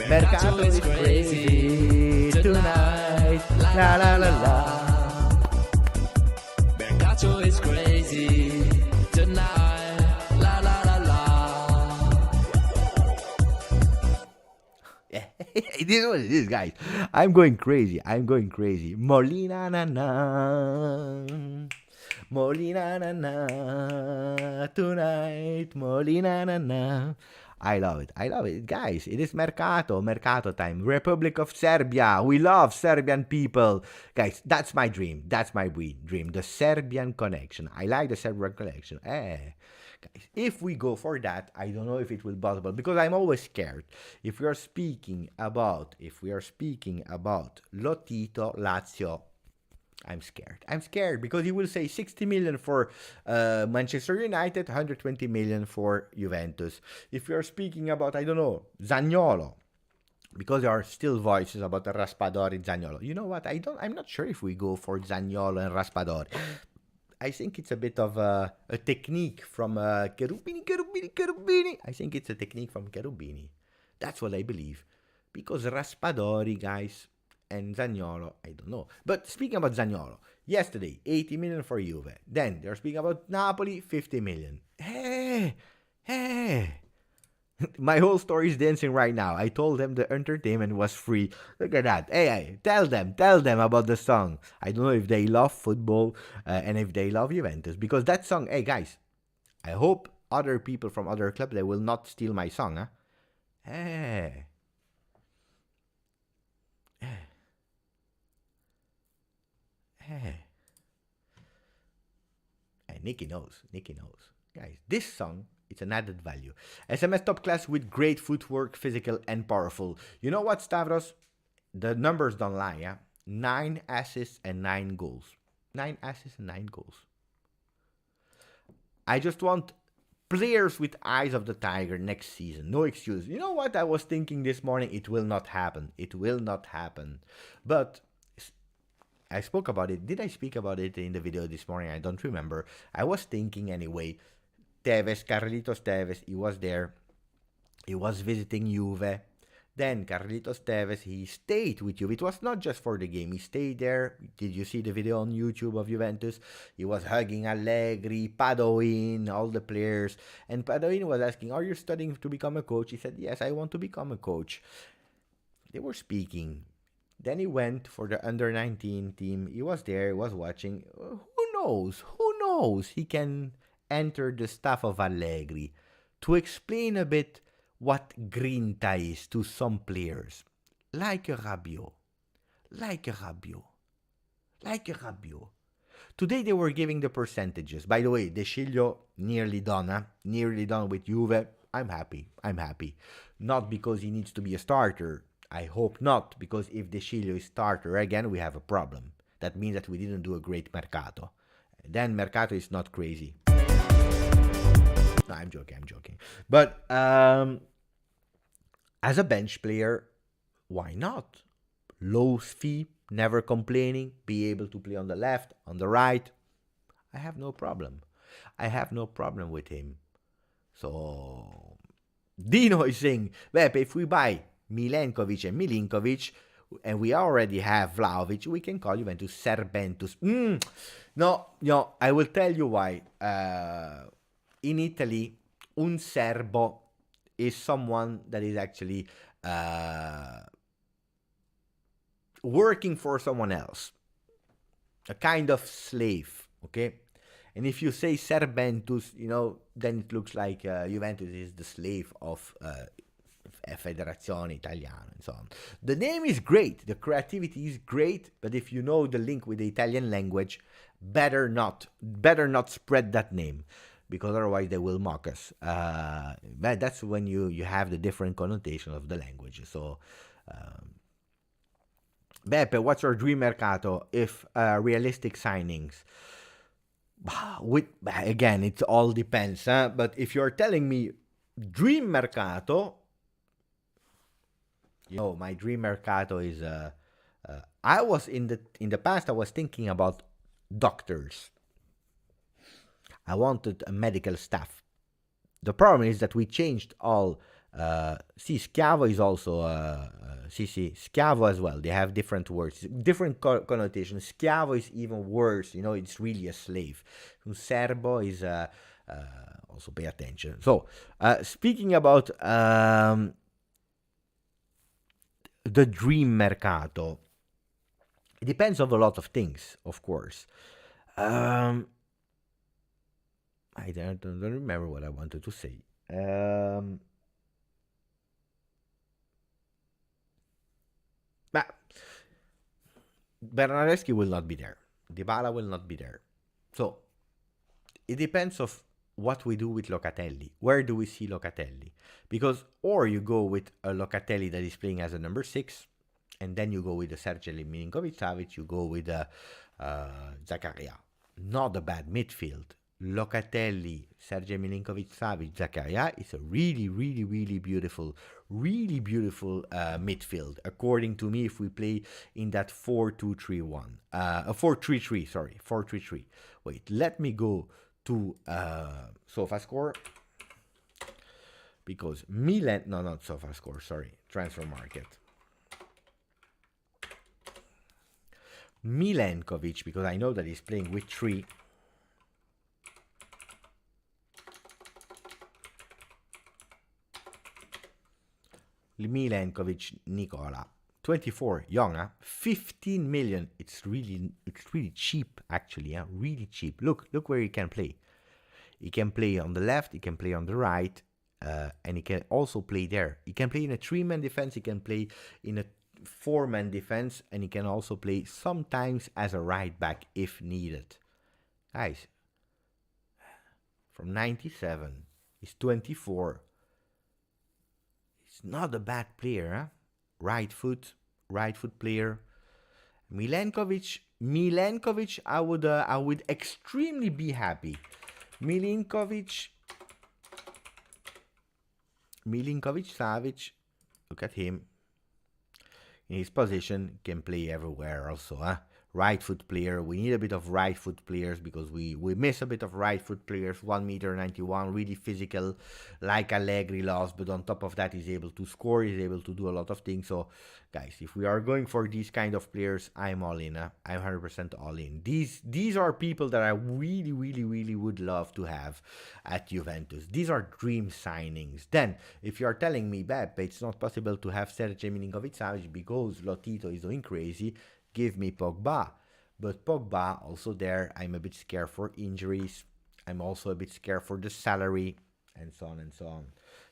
Mercato is crazy tonight, la la la la. Mercato is crazy tonight, la la la la. Yeah, it is what it is, guys. I'm going crazy. Molina na na, Molina na na, tonight, Molina na na. I love it, guys. It is Mercato time. Republic of Serbia. We love Serbian people. Guys, that's my dream. The Serbian connection. I like the Serbian connection. Guys, if we go for that, I don't know if it will be possible, because I'm always scared. If we are speaking about Lotito, Lazio, I'm scared because he will say 60 million for Manchester United, 120 million for Juventus. If we are speaking about, I don't know, Zaniolo, because there are still voices about Raspadori, Zaniolo. You know what? I'm not sure if we go for Zaniolo and Raspadori. I think it's a bit of a technique from Cherubini. I think it's a technique from Cherubini. That's what I believe. Because Raspadori, guys, and Zaniolo, I don't know. But speaking about Zaniolo, yesterday, 80 million for Juve. Then they're speaking about Napoli, 50 million. Hey! My whole story is dancing right now. I told them the entertainment was free. Look at that. Hey, tell them about the song. I don't know if they love football and if they love Juventus. Because that song, hey guys, I hope other people from other clubs, they will not steal my song, huh? Hey. Hey. Hey. Hey, Nicky knows. Guys, this song, it's an added value. SMS top class with great footwork, physical and powerful. You know what, Stavros? The numbers don't lie, yeah? 9 assists and 9 goals. 9 assists and 9 goals. I just want players with eyes of the tiger next season. No excuse. You know what I was thinking this morning? It will not happen. But I spoke about it. Did I speak about it in the video this morning? I don't remember. I was thinking anyway. Carlitos Tevez, he was there. He was visiting Juve. Then Carlitos Tevez, he stayed with Juve. It was not just for the game. He stayed there. Did you see the video on YouTube of Juventus? He was hugging Allegri, Padoin, all the players. And Padoin was asking, are you studying to become a coach? He said, yes, I want to become a coach. They were speaking. Then he went for the under-19 team. He was there. He was watching. Who knows? He can enter the staff of Allegri to explain a bit what grinta is to some players, like a Rabiot. Today they were giving the percentages. By the way, De Sciglio nearly done with Juve. I'm happy. Not because he needs to be a starter. I hope not, because if De Sciglio is starter again, we have a problem. That means that we didn't do a great Mercato. Then Mercato is not crazy. No, I'm joking. But as a bench player, why not? Low fee, never complaining, be able to play on the left, on the right. I have no problem with him. So Dino is saying, Beppe, if we buy Milenkovic and Milinkovic, and we already have Vlahovic, we can call Juventus Serbentus. No, I will tell you why. In Italy, un serbo is someone that is actually working for someone else. A kind of slave, okay? And if you say Serbentus, then it looks like Juventus is the slave of Federazione Italiana and so on. The name is great, the creativity is great, but if you know the link with the Italian language, better not spread that name, because otherwise they will mock us. But that's when you have the different connotation of the language. So, Beppe, what's your dream Mercato if realistic signings? Again, it all depends. But if you're telling me dream Mercato, my dream Mercato is. I was in the past. I was thinking about doctors. I wanted a medical staff. The problem is that we changed all. Schiavo is also Schiavo as well. They have different words, different connotations. Schiavo is even worse. It's really a slave. Serbo is also pay attention. So, speaking about the dream Mercato, it depends on a lot of things, of course. I don't remember what I wanted to say. But Bernardeschi will not be there. Dybala will not be there. So it depends of what we do with Locatelli. Where do we see Locatelli? Because or you go with a Locatelli that is playing as a number 6, and then you go with the Sergej Milinkovic-Savic, you go with Zakaria. Not a bad midfield. Locatelli, Sergej Milinkovic-Savic, Zakaria is a really, really, really beautiful midfield. According to me, if we play in that 4-2-3-1, 4-3-3, sorry, 4-3-3. Wait, let me go to SofaScore, because not SofaScore, sorry, Transfer Market. Milenkovic, because I know that he's playing with 3. Milenkovic Nicola. 24, young, huh? 15 million. It's really cheap, actually, huh? Really cheap. Look where he can play. He can play on the left, he can play on the right, and he can also play there. He can play in a 3-man defense, he can play in a 4-man defense, and he can also play sometimes as a right back if needed. Guys, from 97, he's 24. He's not a bad player, huh? Right foot player. Milenkovic, I would extremely be happy. Milinkovic Savic, look at him. In his position, can play everywhere also, huh? Right foot player. We need a bit of right foot players because we miss a bit of right foot players. 1m91, really physical, like Allegri lost, but on top of that, he's able to score, he's able to do a lot of things. So, guys, if we are going for these kind of players, I'm all in. Huh? I'm 100% all in. These are people that I really would love to have at Juventus. These are dream signings. Then, if you are telling me, Beppe, it's not possible to have Sergej Milinkovic-Savic because Lotito is going crazy, give me Pogba. But Pogba, also there, I'm a bit scared for injuries. I'm also a bit scared for the salary, and so on and so on.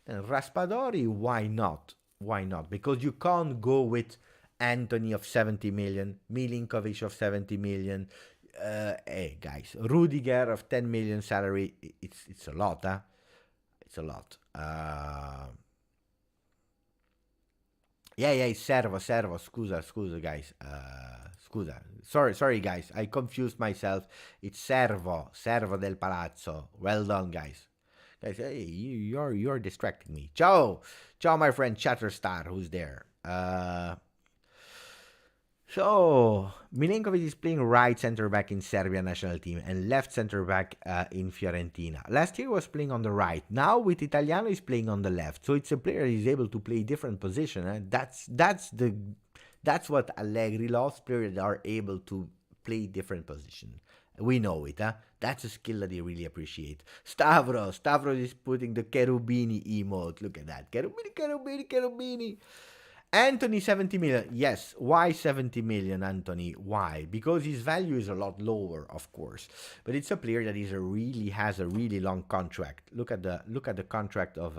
Then Raspadori, why not? Why not? Because you can't go with Antony of 70 million, Milinkovic of 70 million. Hey, guys, Rudiger of 10 million salary. It's a lot, huh? It's a lot. Yeah, Servo, scusa, guys. Scusa. Sorry, guys. I confused myself. It's Servo del Palazzo. Well done, guys. Guys, hey, you're distracting me. Ciao, my friend Chatterstar, who's there. So, Milenkovic is playing right center-back in Serbian national team and left center-back in Fiorentina. Last year he was playing on the right. Now with Italiano he's playing on the left. So it's a player he's able to play different position. That's what Allegri loves, players that are able to play different position. We know it, huh? That's a skill that he really appreciate. Stavros is putting the Cherubini emote. Look at that. Cherubini. Antony, 70 million. Yes. Why 70 million, Antony? Why? Because his value is a lot lower, of course. But it's a player that has a really long contract. Look at the contract of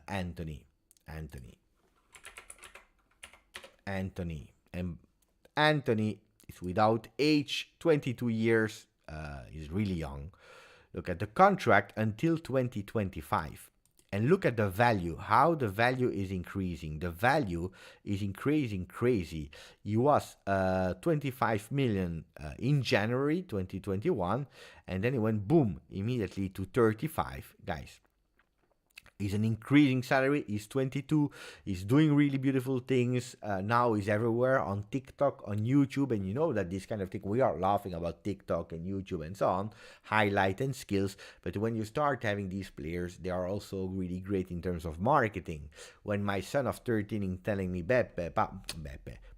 Antony. And Antony is without age, 22 years. He's really young. Look at the contract until 2025. And look at the value, how the value is increasing. The value is increasing crazy. He was 25 million in January 2021, and then it went boom, immediately to 35. Guys, he's an increasing salary. He's 22. He's doing really beautiful things. Now he's everywhere on TikTok, on YouTube. And you know that this kind of thing, we are laughing about TikTok and YouTube and so on, highlight and skills. But when you start having these players, they are also really great in terms of marketing. When my son of 13 is telling me,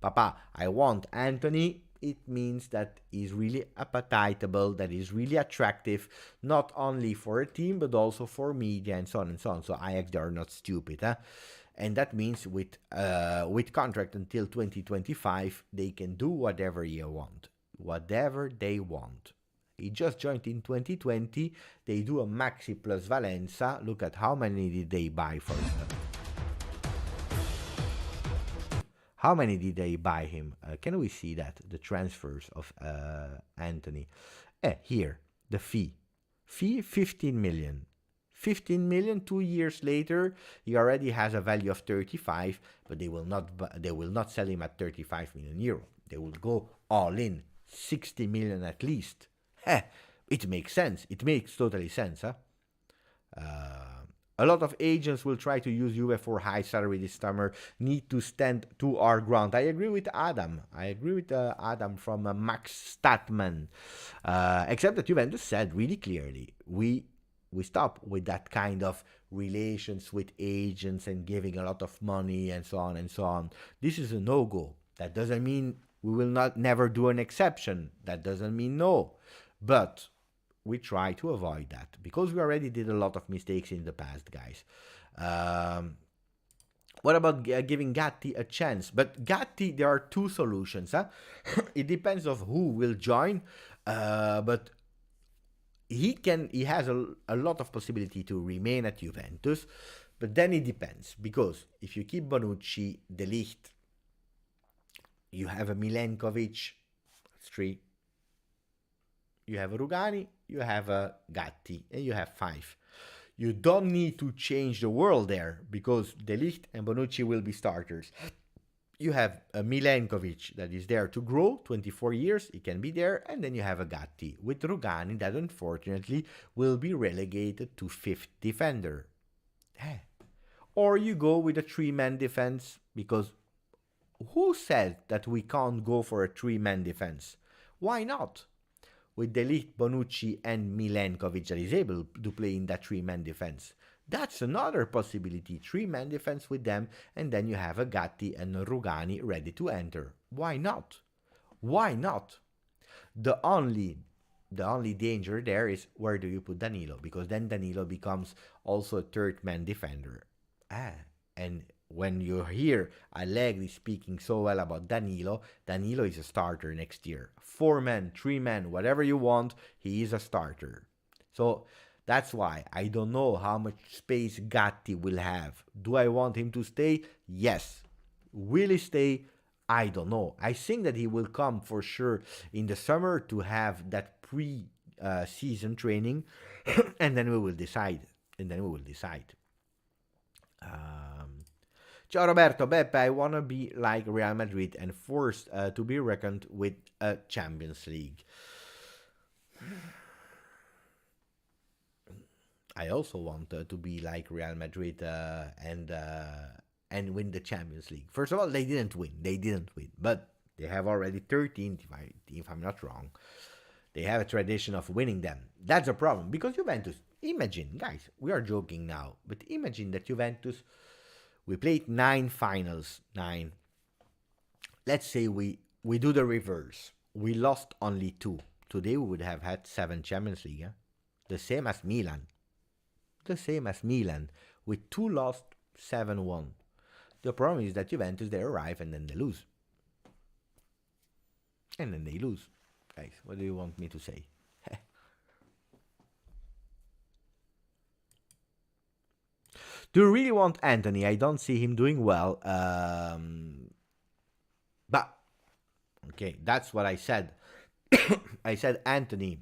Papa, I want Antony, it means that he's really appetitable, that is really attractive, not only for a team, but also for media and so on and so on. So Ajax, are not stupid, huh? And that means with contract until 2025, they can do whatever they want. He just joined in 2020. They do a maxi plus Valenza. Look at how many did they buy for him. How many did they buy him? Can we see that? The transfers of Antony. Here, the fee. Fee, 15 million. 15 million, 2 years later, he already has a value of 35, but they will not sell him at 35 million euro. They will go all in, 60 million at least. It makes sense. It makes totally sense, huh? A lot of agents will try to use Juve for high salary this summer, need to stand to our ground. I agree with Adam. Adam from Max Statman. Except that Juventus said really clearly, we stop with that kind of relations with agents and giving a lot of money and so on and so on. This is a no-go. That doesn't mean we will never do an exception. That doesn't mean no. But we try to avoid that because we already did a lot of mistakes in the past, guys. What about giving Gatti a chance? But Gatti, there are two solutions. Huh? It depends of who will join, but he has a lot of possibility to remain at Juventus. But then it depends, because if you keep Bonucci, De Ligt, you have a Milenkovic, that's 3. You have a Rugani, you have a Gatti, and you have 5. You don't need to change the world there, because De Ligt and Bonucci will be starters. You have a Milenkovic that is there to grow, 24 years, he can be there, and then you have a Gatti with Rugani that unfortunately will be relegated to 5th defender. Or you go with a 3-man defense, because who said that we can't go for a 3-man defense? Why not? With De Ligt, Bonucci, and Milenkovic that is able to play in that 3-man defense. That's another possibility, 3-man defense with them, and then you have a Gatti and a Rugani ready to enter. Why not? Why not? The only danger there is, where do you put Danilo? Because then Danilo becomes also a 3rd-man defender. And when you hear Allegri speaking so well about Danilo, Danilo is a starter next year. 4-man, 3-man, whatever you want, he is a starter. So that's why I don't know how much space Gatti will have. Do I want him to stay? Yes. Will he stay? I don't know. I think that he will come for sure in the summer to have that pre-season training, and then we will decide. Ciao Roberto, Beppe, I want to be like Real Madrid and forced to be reckoned with a Champions League. I also want to be like Real Madrid and win the Champions League. First of all, they didn't win, but they have already 13, if I'm not wrong. They have a tradition of winning them. That's a problem, because Juventus, imagine, guys, we are joking now, but imagine that Juventus, we played 9 finals, 9. Let's say we do the reverse. We lost only 2. Today we would have had 7 Champions League. The same as Milan. With 2 lost, 7 won. The problem is that Juventus, they arrive and then they lose. Guys, what do you want me to say? Do you really want Antony? I don't see him doing well. But, okay, that's what I said. I said Antony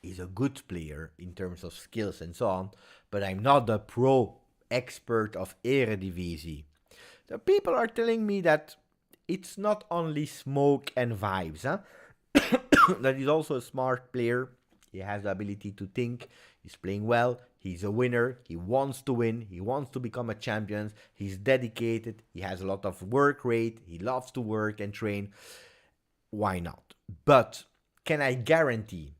is a good player in terms of skills and so on, but I'm not the pro expert of Eredivisie. The people are telling me that it's not only smoke and vibes, huh? That he's also a smart player. He has the ability to think. He's playing well. He's a winner. He wants to win. He wants to become a champion. He's dedicated. He has a lot of work rate. He loves to work and train. Why not? But can I guarantee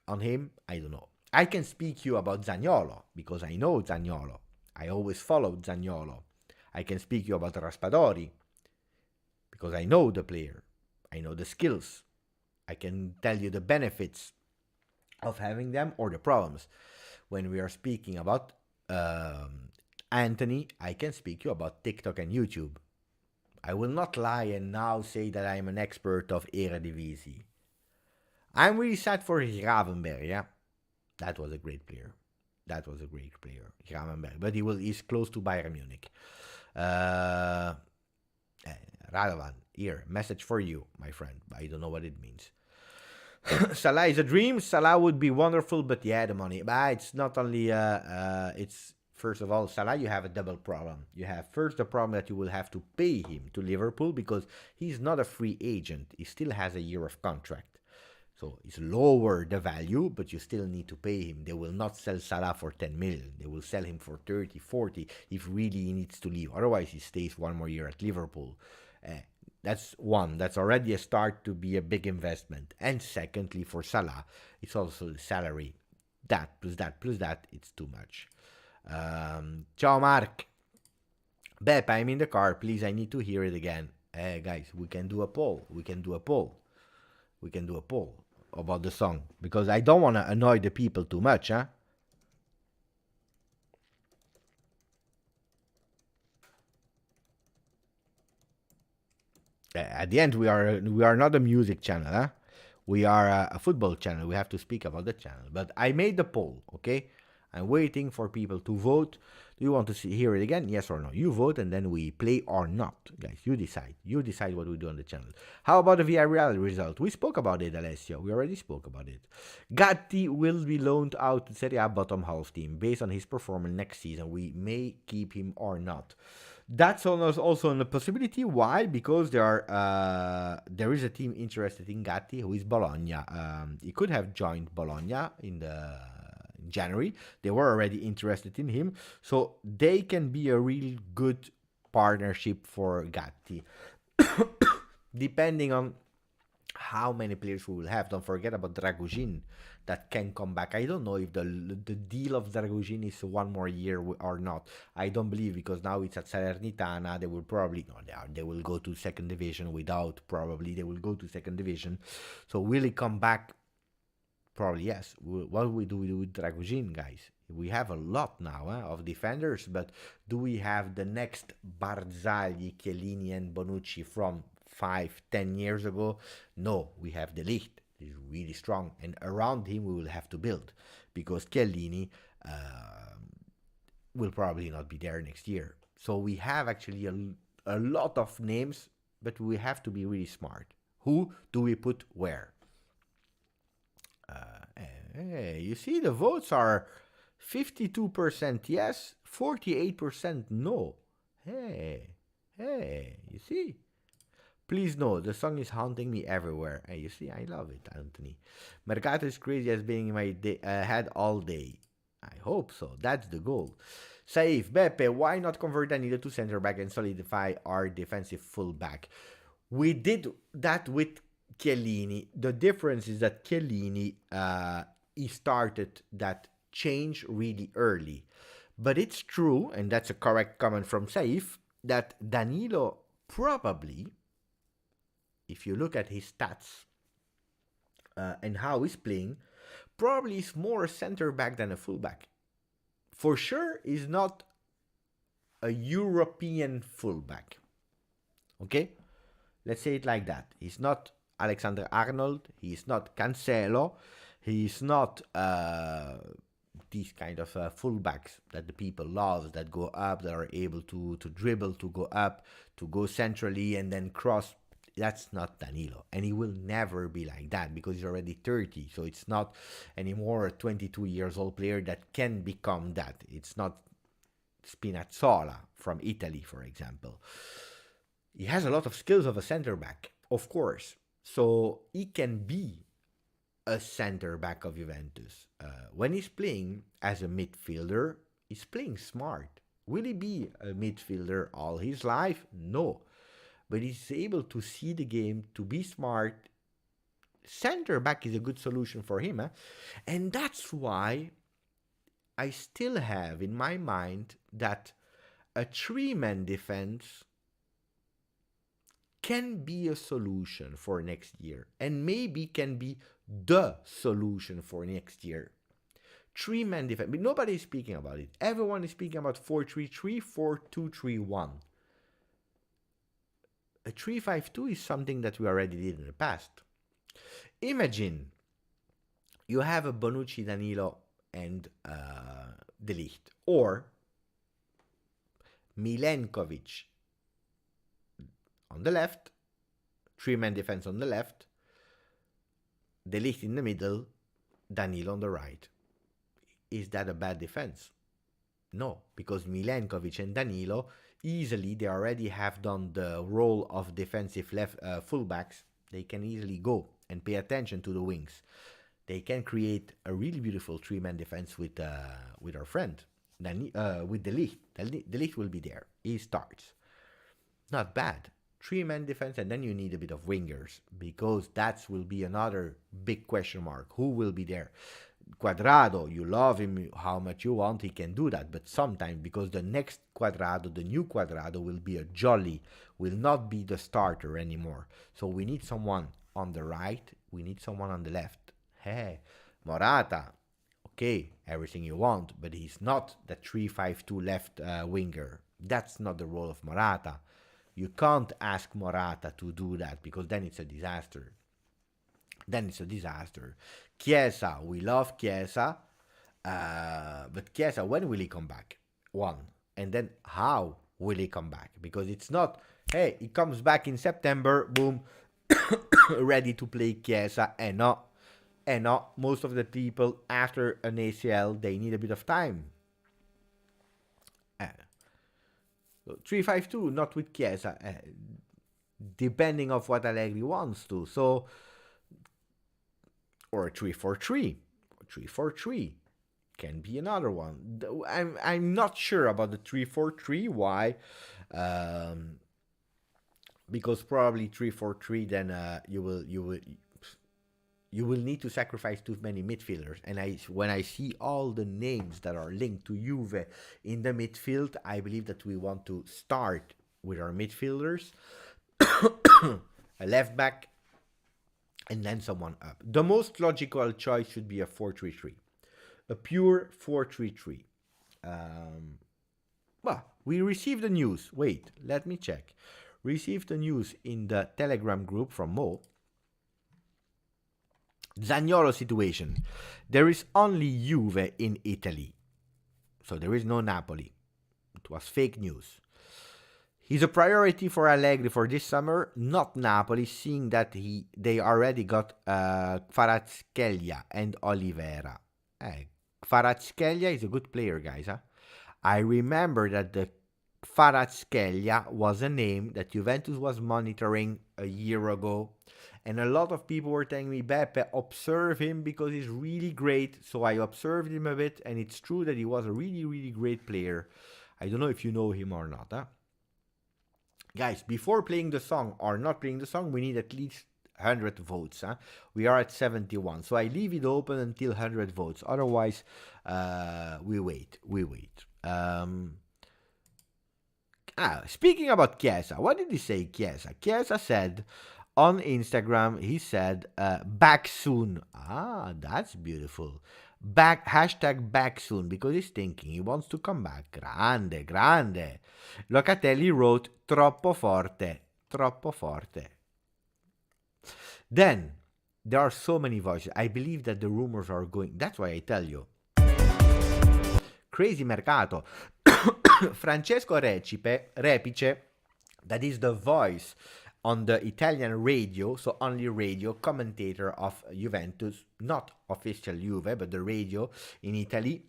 on him? I don't know. I can speak to you about Zaniolo because I know Zaniolo. I always followed Zaniolo. I can speak to you about Raspadori because I know the player. I know the skills. I can tell you the benefits of having them or the problems. When we are speaking about Antony, I can speak to you about TikTok and YouTube. I will not lie and now say that I am an expert of Eredivisie. I'm really sad for Gravenberg, yeah. That was a great player. Gravenberg. But he's close to Bayern Munich. Radovan, here, message for you, my friend. I don't know what it means. Salah is a dream. Salah would be wonderful, but yeah, the money. But it's not only, it's, first of all, Salah, you have a double problem. You have first the problem that you will have to pay him to Liverpool because he's not a free agent. He still has a year of contract. So it's lower the value, but you still need to pay him. They will not sell Salah for 10 million. They will sell him for 30, 40 if really he needs to leave. Otherwise, he stays one more year at Liverpool. That's one. That's already a start to be a big investment. And secondly, for Salah, it's also the salary. That, it's too much. Ciao, Mark. Bep, I'm in the car. Please, I need to hear it again. Guys, we can do a poll. We can do a poll about the song. Because I don't want to annoy the people too much, huh? At the end, we are not a music channel, huh? We are a football channel. We have to speak about the channel. But I made the poll, okay? I'm waiting for people to vote. Do you want to hear it again? Yes or no? You vote and then we play or not. Guys, you decide. You decide what we do on the channel. How about the Villarreal result? We spoke about it, Alessio. We already spoke about it. Gatti will be loaned out to Serie A bottom half team. Based on his performance next season, we may keep him or not. That's also a possibility. Why? Because there is a team interested in Gatti, who is Bologna. He could have joined Bologna in January. They were already interested in him, so they can be a real good partnership for Gatti. Depending on how many players we will have. Don't forget about Dragujin that can come back. I don't know if the deal of Dragujin is one more year or not. I don't believe, because now it's at Salernitana. They will probably no, they will go to second division without probably they will go to second division. So will he come back? Probably yes. What we do with Dragujin, guys? We have a lot now of defenders, but do we have the next Barzagli, Chiellini, and Bonucci from 5-10 years ago? No, we have De Ligt. He's really strong, and around him we will have to build, because Chiellini will probably not be there next year. So we have actually a lot of names, but we have to be really smart. Who do we put where? Hey, you see, the votes are 52% yes, 48% no. Hey, you see? Please know, the song is haunting me everywhere. Hey, you see, I love it, Antony. Mercato is crazy as being in my head all day. I hope so. That's the goal. Saif, Beppe, why not convert Danilo to center back and solidify our defensive fullback? We did that with Chiellini. The difference is that Chiellini, he started that change really early. But it's true, and that's a correct comment from Saif, that Danilo probably, if you look at his stats and how he's playing, probably is more a center back than a fullback. For sure, he's not a European fullback. Okay? Let's say it like that. He's not Alexander Arnold. He's not Cancelo. He's not these kind of fullbacks that the people love, that go up, that are able to dribble, to go up, to go centrally and then cross. That's not Danilo, and he will never be like that, because he's already 30, so it's not anymore a 22 years old player that can become that. It's not Spinazzola from Italy, for example. He has a lot of skills of a center back, of course, so he can be a center back of Juventus. When he's playing as a midfielder, he's playing smart. Will he be a midfielder all his life? No. But he's able to see the game, to be smart. Center back is a good solution for him. And that's why I still have in my mind that a three-man defense can be a solution for next year, and maybe can be the solution for next year. Three-man defense, but nobody is speaking about it. Everyone is speaking about 4-3-3, 4-2-3-1. A 3-5-2 is something that we already did in the past. Imagine you have a Bonucci, Danilo, and De Ligt, or Milenkovic on the left, three-man defense on the left, De Ligt in the middle, Danilo on the right. Is that a bad defense? No, because Milenkovic and Danilo easily, they already have done the role of defensive left fullbacks. They can easily go and pay attention to the wings. They can create a really beautiful three-man defense with our friend, with De Ligt. De Ligt will be there. He starts. Not bad. Three-man defense, and then you need a bit of wingers, because that will be another big question mark. Who will be there? Quadrado, you love him how much you want, he can do that, but sometimes, because the next Quadrado, the new Quadrado, will be a jolly, will not be the starter anymore. So we need someone on the right, we need someone on the left. Hey, Morata, okay, everything you want, but he's not the 3-5-2 left winger. That's not the role of Morata. You can't ask Morata to do that because then it's a disaster. Chiesa, we love Chiesa, but Chiesa, when will he come back? One. And then how will he come back? Because it's not, hey, he comes back in September, boom, ready to play Chiesa, and not. Most of the people after an ACL, they need a bit of time. 3-5-2, not with Chiesa, depending of what Allegri wants to. So, or a 3-4-3, 3-4-3 can be another one. I'm not sure about the 3-4-3. Why? Because probably 3-4-3, then you will need to sacrifice too many midfielders. And when I see all the names that are linked to Juve in the midfield, I believe that we want to start with our midfielders, a left back, and then someone up. The most logical choice should be a 4-3-3, a pure 4-3-3. Well, we received the news. Wait, let me check. Received the news in the Telegram group from Mo. Zaniolo situation. There is only Juve in Italy. So there is no Napoli. It was fake news. He's a priority for Allegri for this summer, not Napoli, seeing that they already got Kvaratskhelia and Oliveira. Kvaratskhelia is a good player, guys. Huh? I remember that the Kvaratskhelia was a name that Juventus was monitoring a year ago. And a lot of people were telling me, Beppe, observe him because he's really great. So I observed him a bit, and it's true that he was a really, really great player. I don't know if you know him or not. Huh? Guys, before playing the song or not playing the song, we need at least 100 votes. Huh? We are at 71. So I leave it open until 100 votes. Otherwise, we wait. Speaking about Chiesa, what did he say, Chiesa? Chiesa said on Instagram, he said, back soon. That's beautiful. Hashtag back soon, because he's thinking he wants to come back. Grande. Locatelli wrote, troppo forte. Then, there are so many voices. I believe that the rumors are going. That's why I tell you. Crazy Mercato. Francesco Repice, that is the voice on the Italian radio, so only radio, commentator of Juventus, not official Juve, but the radio in Italy,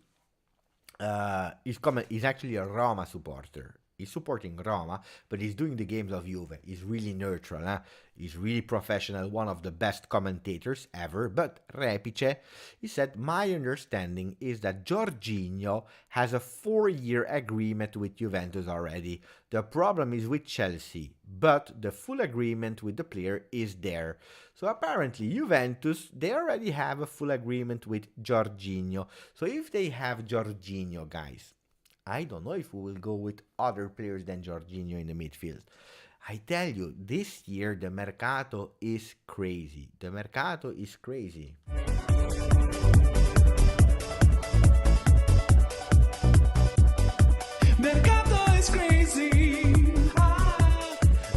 is actually a Roma supporter. He's supporting Roma, but he's doing the games of Juve. He's really neutral. Huh? He's really professional, one of the best commentators ever. But Repice, he said, my understanding is that Jorginho has a 4-year agreement with Juventus already. The problem is with Chelsea, but the full agreement with the player is there. So apparently Juventus, they already have a full agreement with Jorginho. So if they have Jorginho, guys, I don't know if we will go with other players than Jorginho in the midfield. I tell you, this year the Mercato is crazy. Mercato is crazy.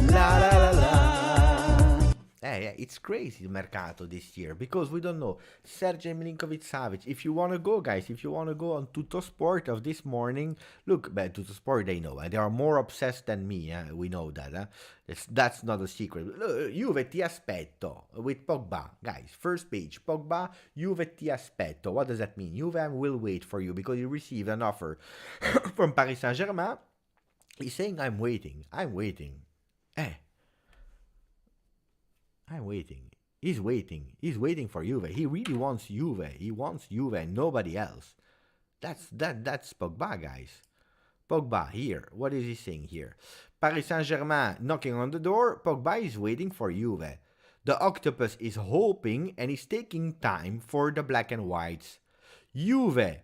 La la la la. It's crazy, the Mercato this year, because we don't know. Sergej Milinkovic-Savic, if you want to go, guys, if you want to go on Tutto Sport of this morning, look, but Tutto Sport, they know, they are more obsessed than me, we know that, that's not a secret. Juve ti aspetto, with Pogba, guys, first page, Pogba, Juve ti aspetto. What does that mean? Juve will wait for you, because you receive an offer from Paris Saint-Germain. He's saying, I'm waiting. I'm waiting. He's waiting for Juve. He really wants Juve. He wants Juve and nobody else. That's Pogba, guys. Pogba here. What is he saying here? Paris Saint-Germain knocking on the door. Pogba is waiting for Juve. The octopus is hoping and is taking time for the black and whites. Juve.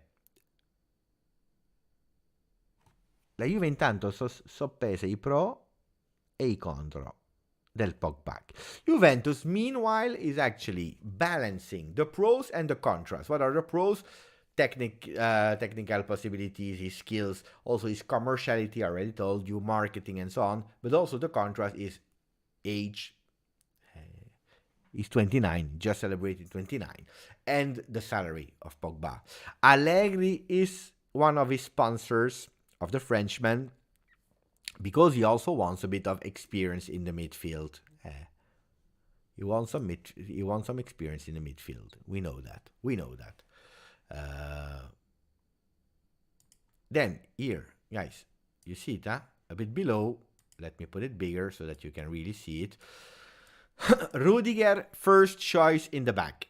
La Juve intanto soppesa i pro e i contro del Pogba. Juventus, meanwhile, is actually balancing the pros and the contras. What are the pros? technical possibilities, his skills, also his commerciality, I already told you, marketing and so on, but also the contrast is age. He's 29, just celebrated 29, and the salary of Pogba. Allegri is one of his sponsors of the Frenchman because he also wants a bit of experience in the midfield. He wants some experience in the midfield. We know that. Then here, guys, you see it, huh? A bit below. Let me put it bigger so that you can really see it. Rudiger, first choice in the back.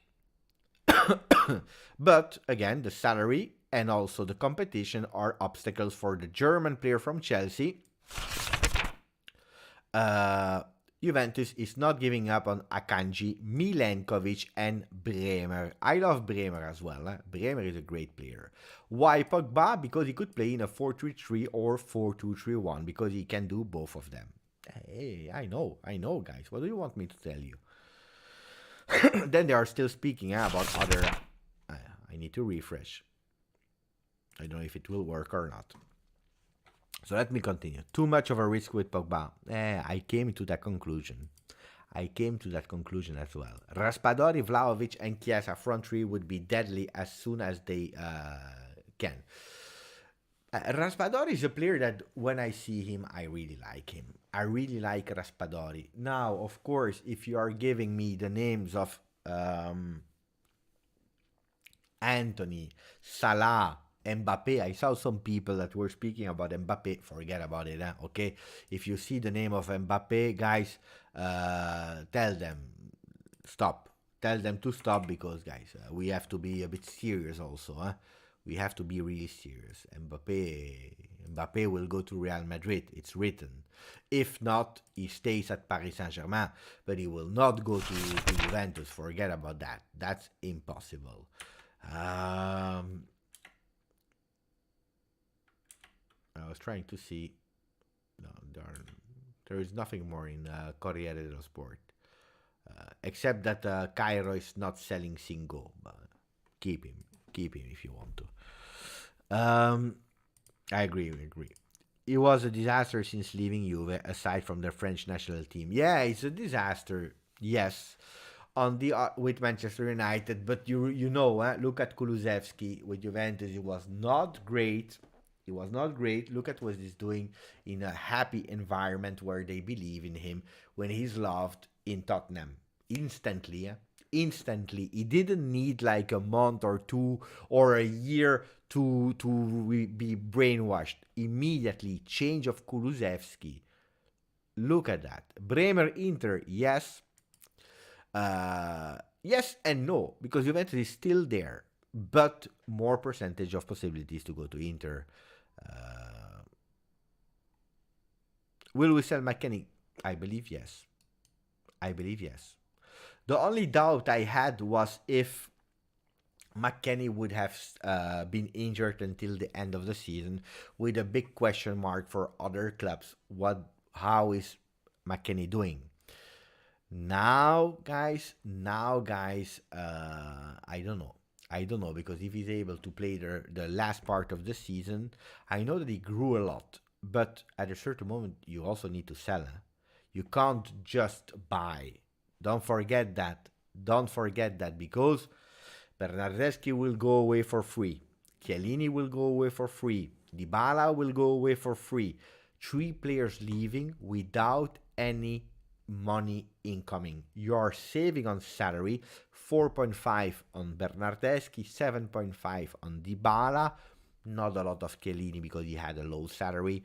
But again, the salary and also the competition are obstacles for the German player from Chelsea. Juventus is not giving up on Akanji, Milenkovic, and Bremer. I love Bremer as well. Bremer is a great player. Why Pogba? Because he could play in a 4-3-3 or 4-2-3-1 because he can do both of them. Hey, I know, guys. What do you want me to tell you? Then they are still speaking about other... I need to refresh. I don't know if it will work or not. So let me continue. Too much of a risk with Pogba. I came to that conclusion. As well. Raspadori, Vlahovic, and Chiesa front three would be deadly as soon as they can. Raspadori is a player that when I see him, I really like him. I really like Raspadori. Now, of course, if you are giving me the names of Antony, Salah, Mbappe, I saw some people that were speaking about Mbappe. Forget about it, okay? If you see the name of Mbappe, guys, tell them stop. Tell them to stop because, guys, we have to be a bit serious also, We have to be really serious. Mbappe will go to Real Madrid. It's written. If not, he stays at Paris Saint-Germain, but he will not go to Juventus. Forget about that. That's impossible. I was trying to see. No, there is nothing more in Corriere dello Sport. Except that Cairo is not selling Singo. But keep him if you want to. I agree. It was a disaster since leaving Juve, aside from the French national team. Yeah, it's a disaster. Yes, on the with Manchester United, but you know, look at Kulusevski with Juventus. It was not great. Look at what he's doing in a happy environment where they believe in him when he's loved in Tottenham. Instantly. He didn't need like a month or two or a year to be brainwashed. Immediately, change of Kulusevski. Look at that. Bremer, Inter, yes. Yes and no, because Juventus is still there, but more percentage of possibilities to go to Inter. Will we sell McKennie? I believe yes. The only doubt I had was if McKennie would have been injured until the end of the season, with a big question mark for other clubs. How is McKennie doing? Now, guys, I don't know, because if he's able to play the last part of the season, I know that he grew a lot, but at a certain moment, you also need to sell. You can't just buy. Don't forget that, because Bernardeschi will go away for free. Chiellini will go away for free. Dybala will go away for free. 3 players leaving without any money incoming. You are saving on salary, 4.5 on Bernardeschi, 7.5 on Dybala, not a lot of Chiellini because he had a low salary.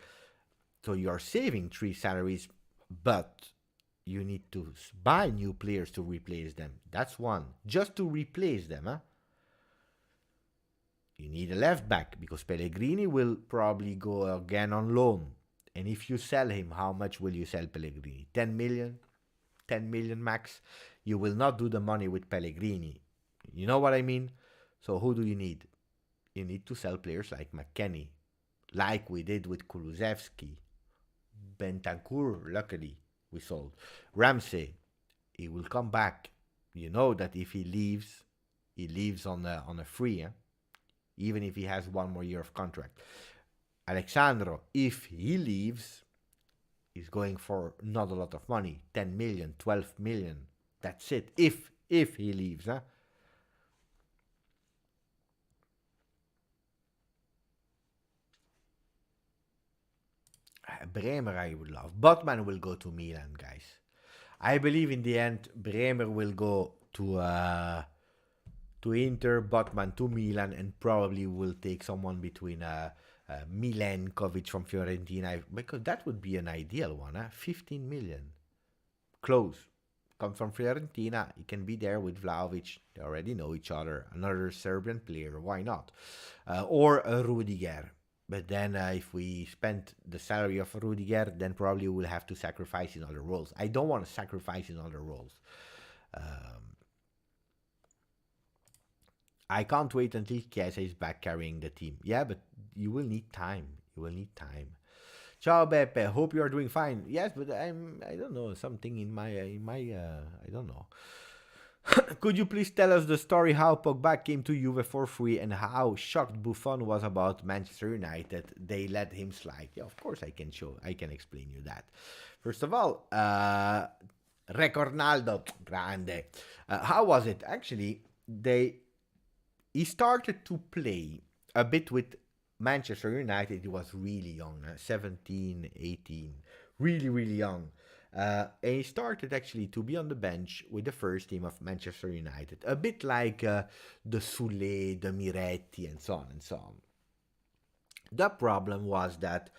So you are saving 3 salaries, but you need to buy new players to replace them. That's one. Just to replace them. You need a left back because Pellegrini will probably go again on loan. And if you sell him, how much will you sell Pellegrini? 10 million? 10 million max? You will not do the money with Pellegrini. You know what I mean? So who do you need? You need to sell players like McKennie, like we did with Kulusevski. Bentancur, luckily, we sold. Ramsey, he will come back. You know that if he leaves on a free. even if he has 1 more year of contract. Alexandro, if he leaves, is going for not a lot of money, 10 million, 12 million. That's it. If he leaves, huh? Bremer, I would love. Botman will go to Milan, guys. I believe in the end, Bremer will go to Inter, Botman to Milan, and probably will take someone between Milenkovic from Fiorentina, because that would be an ideal one. 15 million. Close. Come from Fiorentina, he can be there with Vlahovic. They already know each other. Another Serbian player, why not? Or Rudiger. But then if we spend the salary of Rudiger, then probably we'll have to sacrifice in other roles. I don't want to sacrifice in other roles. I can't wait until Chiesa is back carrying the team. Yeah, but you will need time. You will need time. Ciao Beppe, hope you are doing fine. Yes, but I don't know, something in my I don't know. Could you please tell us the story how Pogba came to Juve for free and how shocked Buffon was about Manchester United? They let him slide. Yeah, of course I can explain you that. First of all, Recornaldo, grande. How was it? Actually, he started to play a bit with Manchester United. He was really young, 17, 18, really, really young. And he started actually to be on the bench with the first team of Manchester United, a bit like the Soulé, the Miretti, and so on and so on. The problem was that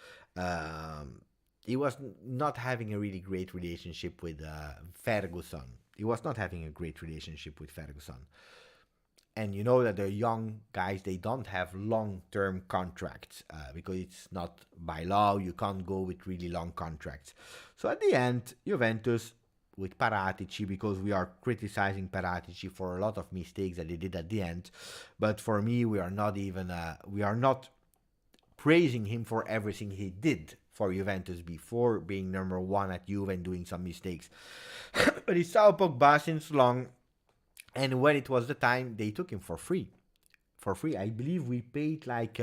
he was not having a really great relationship with Ferguson. He was not having a great relationship with Ferguson. And you know that the young guys, they don't have long-term contracts because it's not by law. You can't go with really long contracts. So at the end, Juventus with Paratici, because we are criticizing Paratici for a lot of mistakes that he did at the end. But for me, we are not praising him for everything he did for Juventus before being number one at Juve and doing some mistakes. But he saw Pogba since long. And when it was the time, they took him for free. For free. I believe we paid like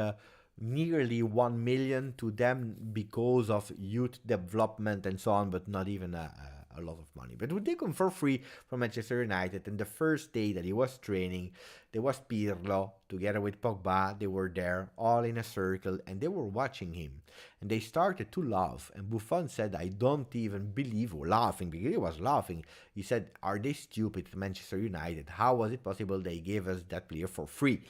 nearly 1 million to them because of youth development and so on, but not even a lot of money. But we took him for free from Manchester United. And the first day that he was training, there was Pirlo together with Pogba. They were there all in a circle and they were watching him. And they started to laugh. And Buffon said, I don't even believe, laughing, because he was laughing. He said, are they stupid, Manchester United? How was it possible they gave us that player for free?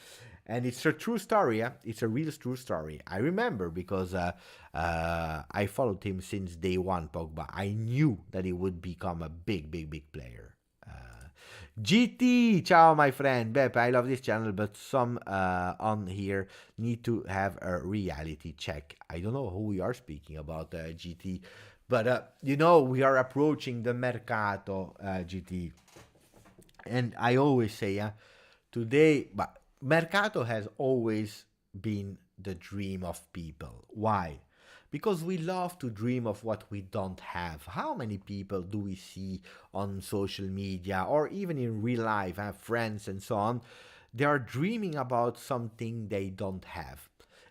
And it's a true story. It's a real true story. I remember because I followed him since day one, Pogba. I knew that he would become a big, big, big player. GT, ciao my friend. Beppe, I love this channel, but some on here need to have a reality check. I don't know who we are speaking about, GT. But, we are approaching the Mercato, GT. And I always say, today... but Mercato has always been the dream of people. Why? Because we love to dream of what we don't have. How many people do we see on social media or even in real life, friends and so on? They are dreaming about something they don't have.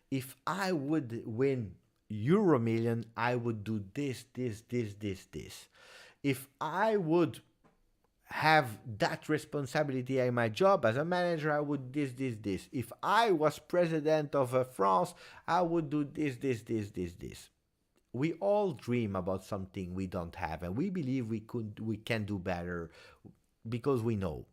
If I would win Euro Million, I would do this. If I would have that responsibility in my job as a manager, I would this. If I was president of France, I would do this. We all dream about something we don't have, and we believe we can do better because we know.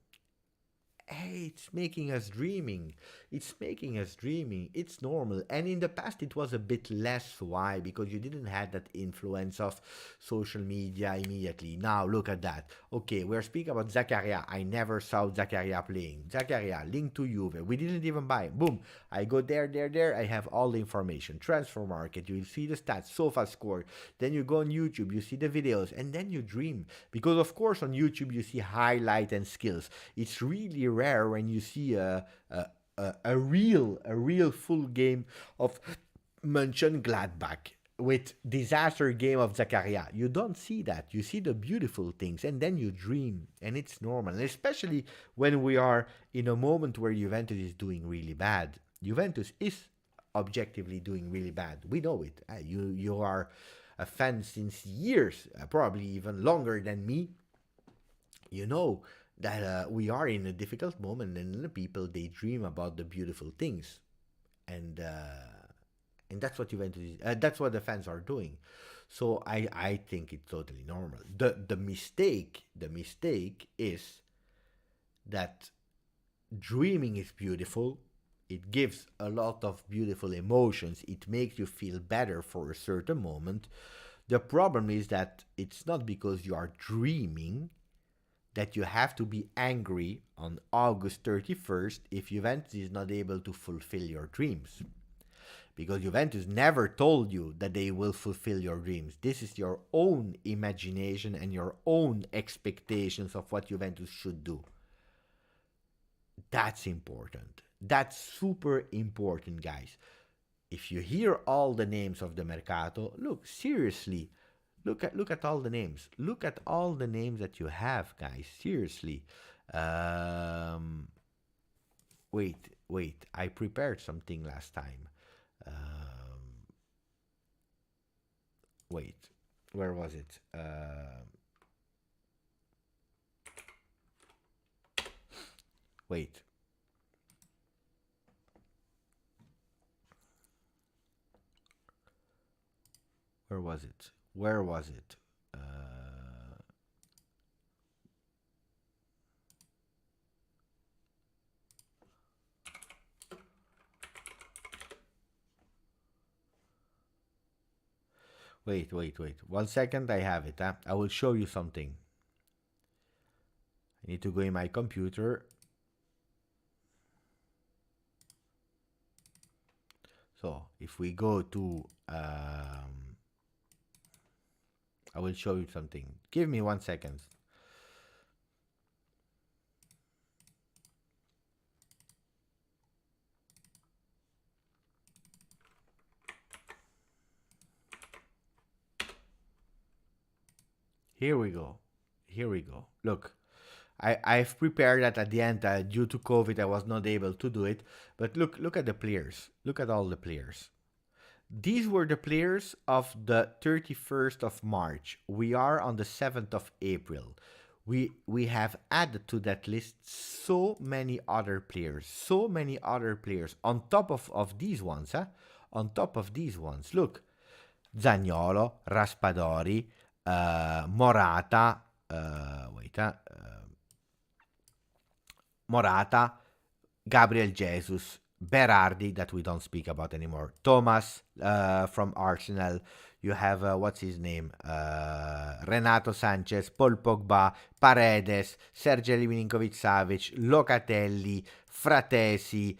Hey, it's making us dreaming. It's normal. And in the past, it was a bit less. Why? Because you didn't have that influence of social media immediately. Now, look at that. Okay, we're speaking about Zakaria. I never saw Zakaria playing. Zakaria, linked to Juve. We didn't even buy him. Boom. I go there. I have all the information. Transfer market. You see the stats. SoFa score. Then you go on YouTube. You see the videos. And then you dream. Because, of course, on YouTube, you see highlight and skills. It's really rare when you see a real full game of Mönchengladbach with disaster game of Zakaria. You don't see that. You see the beautiful things and then you dream, and it's normal. And especially when we are in a moment where Juventus is doing really bad. Juventus is objectively doing really bad. We know it. You are a fan since years, probably even longer than me. You know that we are in a difficult moment, and the people, they dream about the beautiful things, and that's what Juventus is, that's what the fans are doing. So I think it's totally normal. The mistake is that dreaming is beautiful. It gives a lot of beautiful emotions. It makes you feel better for a certain moment. The problem is that it's not because you are dreaming that you have to be angry on August 31st if Juventus is not able to fulfill your dreams. Because Juventus never told you that they will fulfill your dreams. This is your own imagination and your own expectations of what Juventus should do. That's important. That's super important, guys. If you hear all the names of the Mercato, look, seriously, look at all the names. Look at all the names that you have, guys. Seriously. Wait. I prepared something last time. Wait. Where was it? Wait. Where was it? Where was it? Wait. 1 second, I have it. I will show you something. I need to go in my computer. So, if we go to... I will show you something. Give me 1 second. Here we go. Look, I've prepared that at the end. Due to COVID, I was not able to do it. But look at the players. Look at all the players. These were the players of the 31st of March. We are on the 7th of April. We have added to that list so many other players. On top of these ones. On top of these ones. Look. Zaniolo, Raspadori, Morata, Morata, Gabriel Jesus, Berardi, that we don't speak about anymore, Thomas from Arsenal, you have, what's his name, Renato Sanchez, Paul Pogba, Paredes, Sergej Milinkovic-Savic, Locatelli, Fratesi,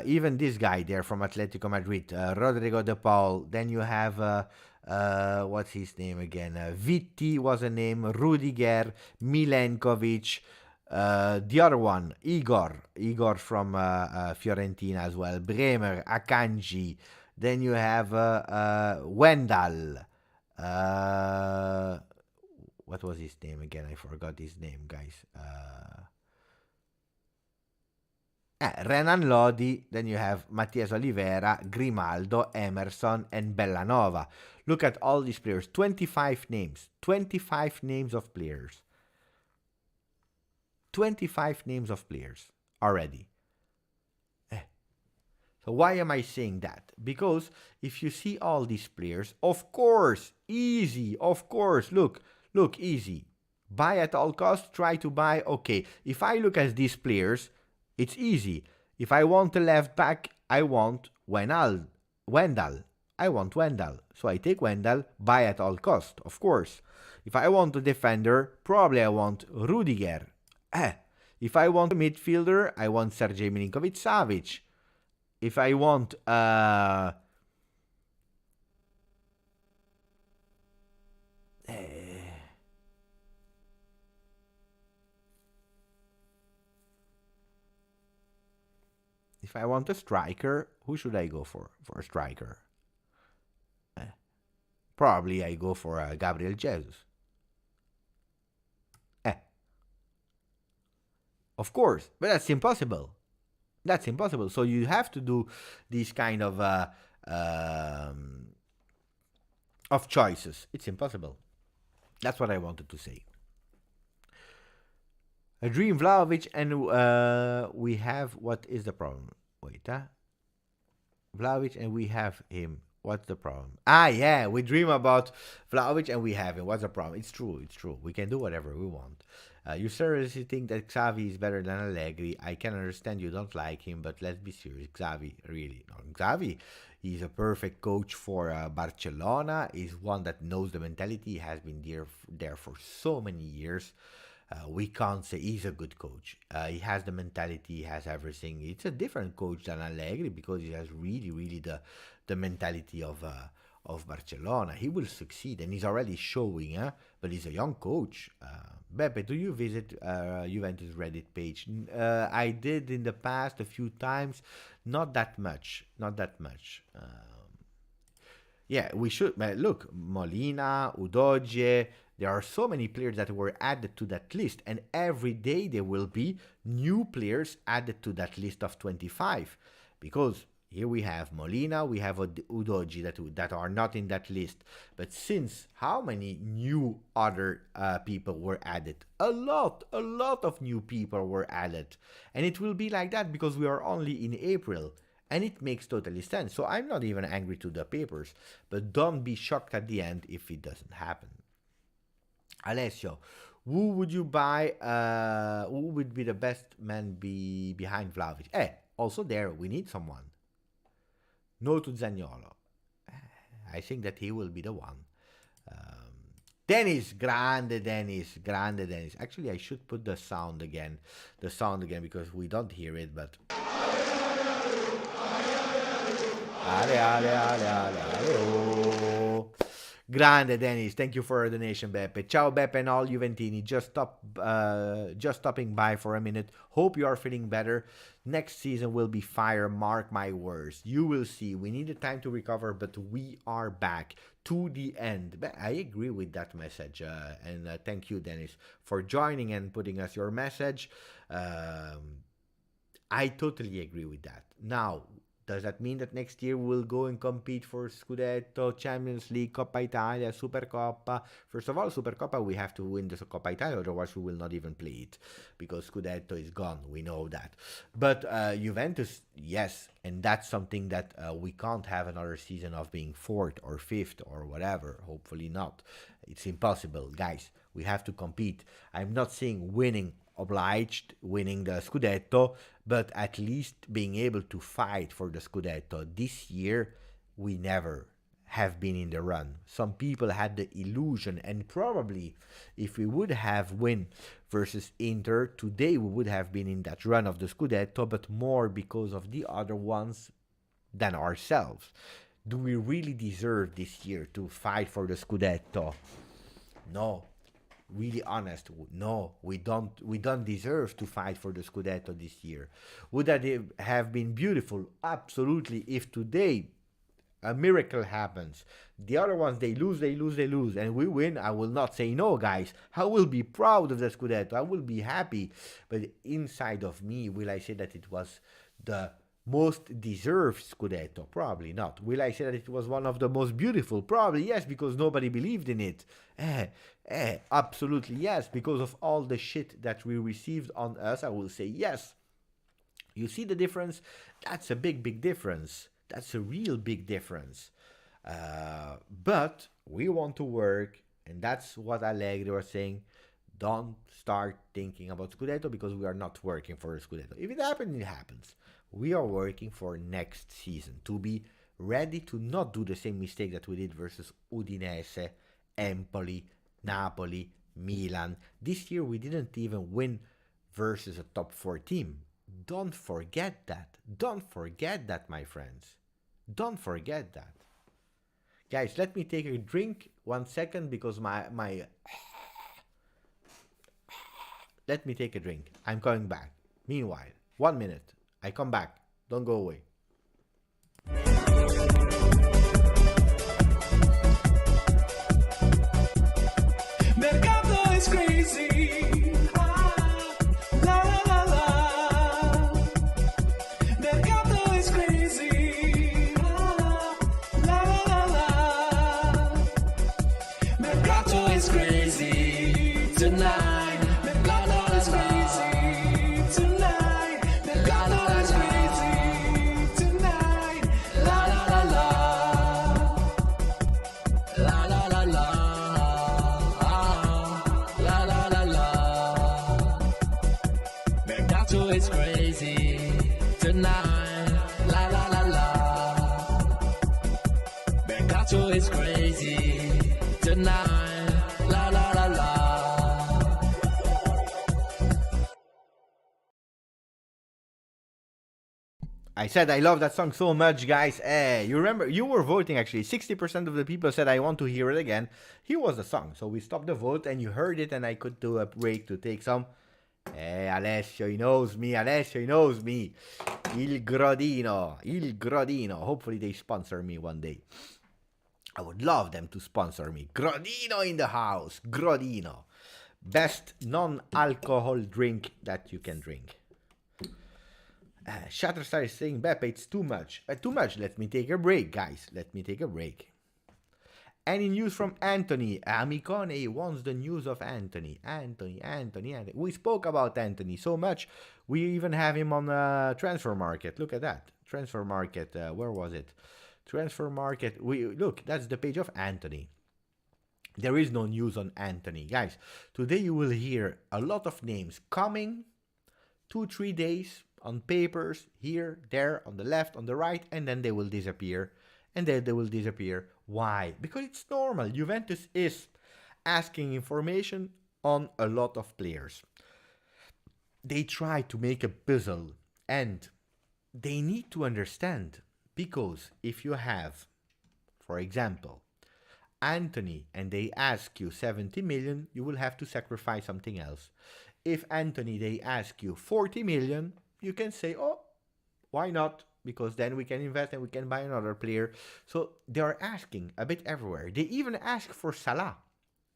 even this guy there from Atletico Madrid, Rodrigo de Paul, then you have... what's his name again? Vitti was a name. Rudiger, Milenkovic. The other one, Igor from Fiorentina as well. Bremer, Akanji. Then you have Wendell. What was his name again? I forgot his name, guys. Renan Lodi, then you have Mattias Oliveira, Grimaldo, Emerson, and Bellanova. Look at all these players. 25 names. 25 names of players. 25 names of players already. So why am I saying that? Because if you see all these players, of course, easy, of course, look, easy. Buy at all costs, try to buy, okay. If I look at these players, it's easy. If I want a left back, I want Wendell. I want Wendell. So I take Wendell, buy at all cost, of course. If I want a defender, probably I want Rudiger. If I want a midfielder, I want Sergej Milinkovic-Savic. If I want if I want a striker, who should I go for a striker? Probably I go for Gabriel Jesus. Of course, but that's impossible. That's impossible. So you have to do these kind of choices. It's impossible. That's what I wanted to say. A dream Vlahovic, and we have. What is the problem? Wait, Vlahovic, and we have him. What's the problem? Yeah, we dream about Vlahovic and we have him. What's the problem? It's true. We can do whatever we want. You seriously think that Xavi is better than Allegri? I can understand you don't like him, but let's be serious. Xavi, really. No, Xavi, he's a perfect coach for Barcelona. He's one that knows the mentality. He has been there for so many years. We can't say he's a good coach. He has the mentality, he has everything. It's a different coach than Allegri because he has really the mentality of Barcelona. He will succeed, and he's already showing, but he's a young coach. Beppe, do you visit Juventus Reddit page? I did in the past a few times, not that much. Yeah, we should. Look, Molina, Udogie, there are so many players that were added to that list, and every day there will be new players added to that list of 25. Because here we have Molina, we have Udogie that are not in that list. But since how many new other people were added? A lot of new people were added. And it will be like that because we are only in April. And it makes totally sense. So I'm not even angry to the papers. But don't be shocked at the end if it doesn't happen. Alessio, who would you buy? Who would be the best man behind Vlahovic? Also there, we need someone. No to Zaniolo. I think that he will be the one. Dennis, grande Dennis. Actually, I should put the sound again. Because we don't hear it, but... Ale. Grande Dennis, thank you for a donation, Beppe. Ciao Beppe and all Juventini. Just stopping by for a minute. Hope you are feeling better. Next season will be fire, mark my words. You will see. We needed time to recover, but we are back to the end. But I agree with that message, and thank you, Dennis, for joining and putting us your message. I totally agree with that. Now, does that mean that next year we'll go and compete for Scudetto, Champions League, Coppa Italia, Supercoppa? First of all, Supercoppa, we have to win the Coppa Italia, otherwise we will not even play it, because Scudetto is gone, we know that. But Juventus, yes, and that's something that we can't have another season of being 4th or 5th or whatever, hopefully not. It's impossible, guys, we have to compete. I'm not saying winning the Scudetto, but at least being able to fight for the Scudetto. This year, we never have been in the run. Some people had the illusion, and probably if we would have win versus Inter, today we would have been in that run of the Scudetto, but more because of the other ones than ourselves. Do we really deserve this year to fight for the Scudetto? No. Really honest, no, we don't deserve to fight for the Scudetto this year. Would that have been beautiful? Absolutely. If today a miracle happens, the other ones they lose, and we win, I will not say no, guys. I will be proud of the Scudetto. I will be happy. But inside of me, will I say that it was the most deserved Scudetto? Probably not. Will I say that it was one of the most beautiful? Probably yes, because nobody believed in it. Absolutely yes, because of all the shit that we received on us, I will say yes. You see the difference? That's a big difference. That's a real big difference. But we want to work, and that's what Allegri was saying. Don't start thinking about Scudetto because we are not working for a Scudetto. If it happens, it happens. We are working for next season to be ready to not do the same mistake that we did versus Udinese, Empoli, Napoli, Milan. This year we didn't even win versus a top 4 team. Don't forget that. Don't forget that, my friends. Don't forget that. Guys, let me take a drink 1 second because my let me take a drink. I'm coming back. Meanwhile, 1 minute. I come back. Don't go away. Mercato is crazy. La la la la. is crazy tonight. La la la la. I said I love that song so much, guys. You remember, you were voting actually. 60% of the people said I want to hear it again. Here was the song. So we stopped the vote and you heard it, and I could do a break to take some. Alessio, he knows me. Alessio, he knows me. Il Grodino. Il Grodino. Hopefully they sponsor me one day. I would love them to sponsor me. Grodino in the house. Grodino. Best non-alcohol drink that you can drink. Shatterstar is saying, Beppe, it's too much. Too much. Let me take a break, guys. Let me take a break. Any news from Antony? Amicone wants the news of Antony. Antony. We spoke about Antony so much. We even have him on Transfer Market. Look at that. Transfer Market. Where was it? Transfer Market. Look, that's the page of Antony. There is no news on Antony. Guys, today you will hear a lot of names coming 2-3 days on papers, here, there, on the left, on the right, and then they will disappear. And then they will disappear. Why? Because it's normal. Juventus is asking information on a lot of players. They try to make a puzzle, and they need to understand, because if you have, for example, Antony, and they ask you 70 million, you will have to sacrifice something else. If Antony, they ask you 40 million, you can say, oh, why not? Because then we can invest and we can buy another player. So they are asking a bit everywhere. They even ask for Salah.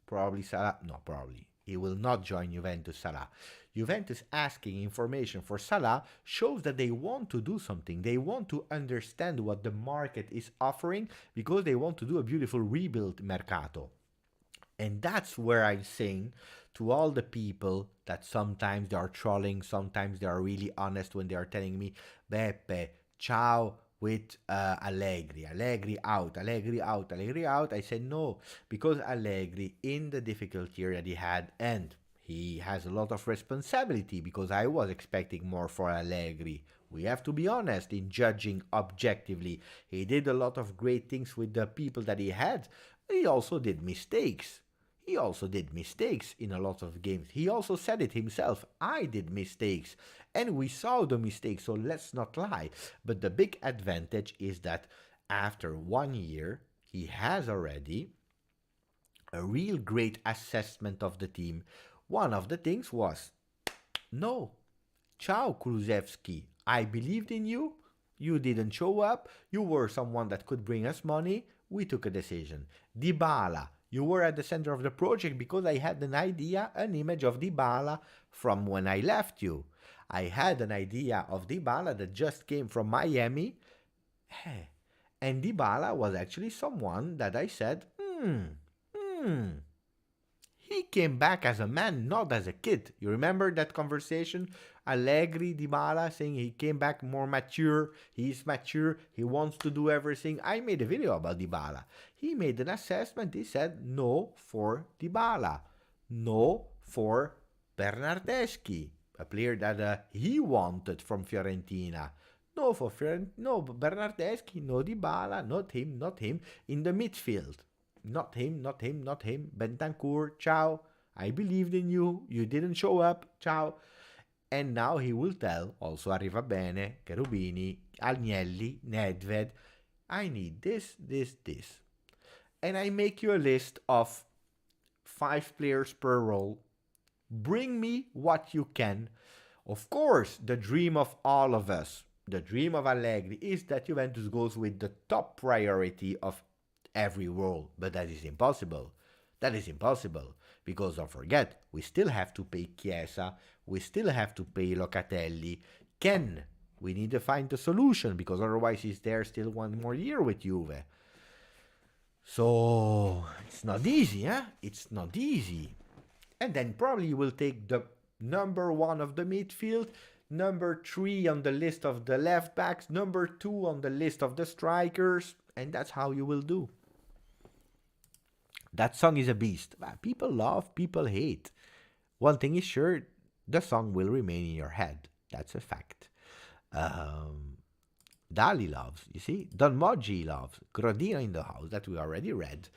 Probably Salah. No, probably. He will not join Juventus, Salah. Juventus asking information for Salah shows that they want to do something. They want to understand what the market is offering, because they want to do a beautiful rebuild Mercato. And that's where I'm saying to all the people that sometimes they are trolling, sometimes they are really honest when they are telling me, Beppe, ciao with Allegri. Allegri out, Allegri out, Allegri out. I said no, because Allegri, in the difficult year that he had, and he has a lot of responsibility, because I was expecting more for Allegri. We have to be honest in judging objectively. He did a lot of great things with the people that he had, but he also did mistakes. He also did mistakes in a lot of games. He also said it himself. I did mistakes. And we saw the mistakes, so let's not lie. But the big advantage is that after 1 year, he has already a real great assessment of the team. One of the things was, no, ciao Kulusevski, I believed in you. You didn't show up. You were someone that could bring us money. We took a decision. Dybala, you were at the center of the project because I had an idea, an image of Dybala from when I left you. I had an idea of Dybala that just came from Miami. And Dybala was actually someone that I said, He came back as a man, not as a kid. You remember that conversation? Allegri, Dybala, saying he came back more mature. He's mature. He wants to do everything. I made a video about Dybala. He made an assessment. He said no for Dybala. No for Bernardeschi, a player that he wanted from Fiorentina. No for no Bernardeschi, no Dybala, not him. In the midfield. Not him. Bentancur, ciao. I believed in you. You didn't show up. Ciao. And now he will tell, also Arriva Bene, Cherubini, Agnelli, Nedved, I need this. And I make you a list of 5 players per role. Bring me what you can. Of course, the dream of all of us, the dream of Allegri, is that Juventus goes with the top priority of every role. But that is impossible. That is impossible. Because don't forget, we still have to pay Chiesa, we still have to pay Locatelli. Ken, we need to find a solution, because otherwise he's there still 1 more year with Juve. So, it's not easy, huh? It's not easy. And then probably you will take the number 1 of the midfield, number 3 on the list of the left backs, number 2 on the list of the strikers, and that's how you will do. That song is a beast. People love, people hate. One thing is sure, the song will remain in your head. That's a fact. Dali loves, you see? Don Moggi loves. Grodino in the house, that we already read.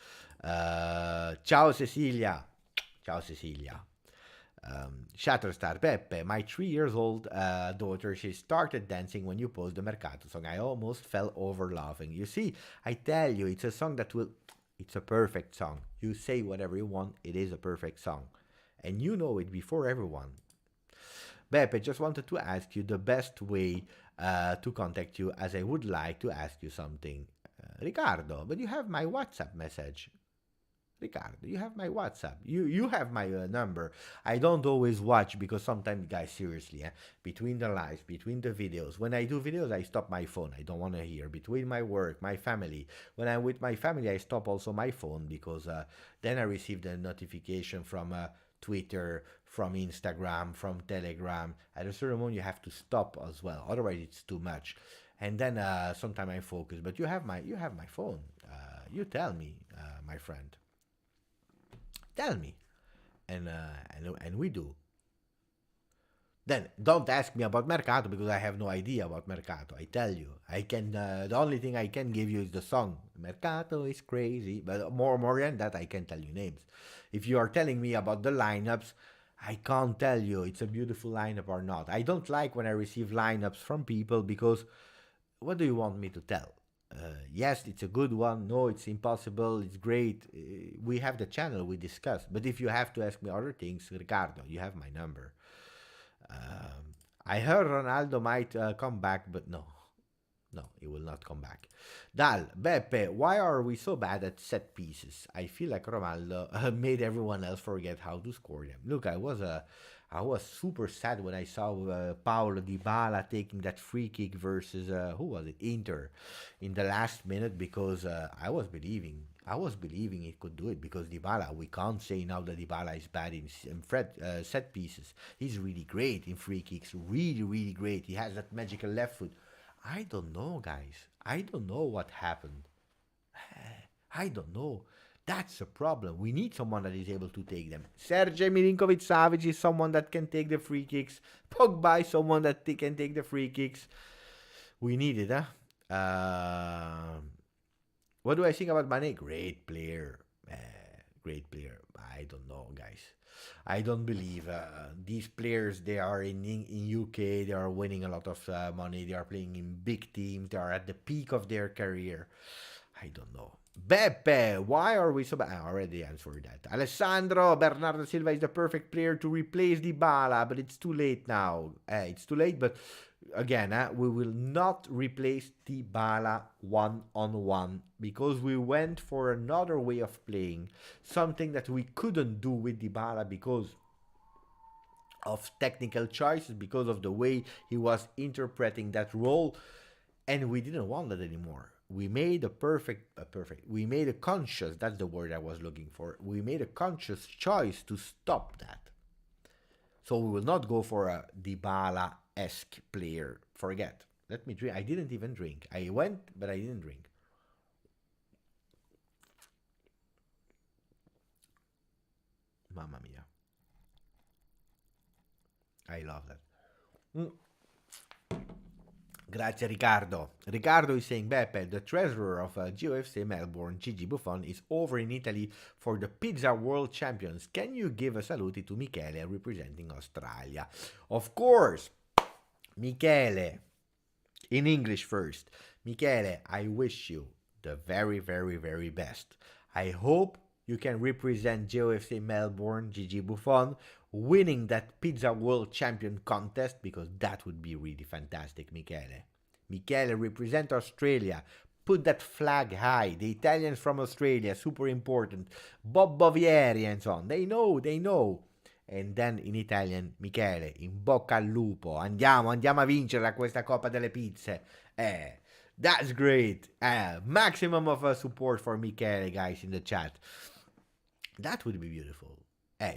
Ciao Cecilia. Ciao Cecilia. Shatterstar Peppe, my 3 years old daughter, she started dancing when you posed the Mercato song. I almost fell over laughing. You see, I tell you, it's a song that will. It's a perfect song. You say whatever you want, it is a perfect song. And you know it before everyone. Beppe, just wanted to ask you the best way to contact you, as I would like to ask you something. Ricardo, but you have my WhatsApp message. Ricardo, you have my WhatsApp. You have my number. I don't always watch because sometimes, guys, seriously, between the lives, between the videos, when I do videos, I stop my phone. I don't want to hear. Between my work, my family, when I'm with my family, I stop also my phone because then I receive the notification from Twitter, from Instagram, from Telegram. At a certain moment, you have to stop as well. Otherwise, it's too much. And then sometimes I focus. But you have my phone. You tell me, my friend. Tell me, and we do. Then don't ask me about Mercato because I have no idea about Mercato. I tell you, I can. The only thing I can give you is the song. Mercato is crazy, but more than that, I can tell you names. If you are telling me about the lineups, I can't tell you it's a beautiful lineup or not. I don't like when I receive lineups from people because what do you want me to tell? Yes, it's a good one. No, it's impossible. It's great. We have the channel we discussed. But if you have to ask me other things, Ricardo, you have my number. I heard Ronaldo might come back, but no. No, he will not come back. Dal, Beppe, why are we so bad at set pieces? I feel like Ronaldo made everyone else forget how to score them. Look, I was super sad when I saw Paulo Dybala taking that free kick versus who was it, Inter, in the last minute because I was believing he could do it because Dybala. We can't say now that Dybala is bad in set pieces. He's really great in free kicks, really great. He has that magical left foot. I don't know, guys. I don't know what happened. I don't know. That's a problem. We need someone that is able to take them. Sergej Milinkovic-Savic is someone that can take the free kicks. Pogba is someone that can take the free kicks. We need it, huh? What do I think about Mane? Great player. Great player. I don't know, guys. I don't believe these players. They are in UK. They are winning a lot of money. They are playing in big teams. They are at the peak of their career. I don't know. Beppe, why are we so bad? I already answered that. Alessandro, Bernardo Silva is the perfect player to replace Dybala, but it's too late now. It's too late, but again, we will not replace Dybala one-on-one because we went for another way of playing, something that we couldn't do with Dybala because of technical choices, because of the way he was interpreting that role, and we didn't want that anymore. We made we made a conscious, that's the word I was looking for. We made a conscious choice to stop that. So we will not go for a Dybala-esque player. Forget. Let me drink. I didn't even drink. I went, but I didn't drink. Mamma mia. I love that. Grazie Riccardo. Riccardo is saying, Beppe, the treasurer of GOFC Melbourne, Gigi Buffon, is over in Italy for the Pizza World Champions. Can you give a salute to Michele representing Australia? Of course. Michele, in English first. Michele, I wish you the very, very, very best. I hope you can represent GOFC Melbourne, Gigi Buffon, winning that Pizza World Champion contest, because that would be really fantastic, Michele. Michele, represent Australia. Put that flag high. The Italians from Australia, super important. Bob Bovieri and so on. They know. And then in Italian, Michele, in bocca al lupo. Andiamo a vincere questa Coppa delle Pizze. That's great. Maximum of support for Michele, guys, in the chat. That would be beautiful.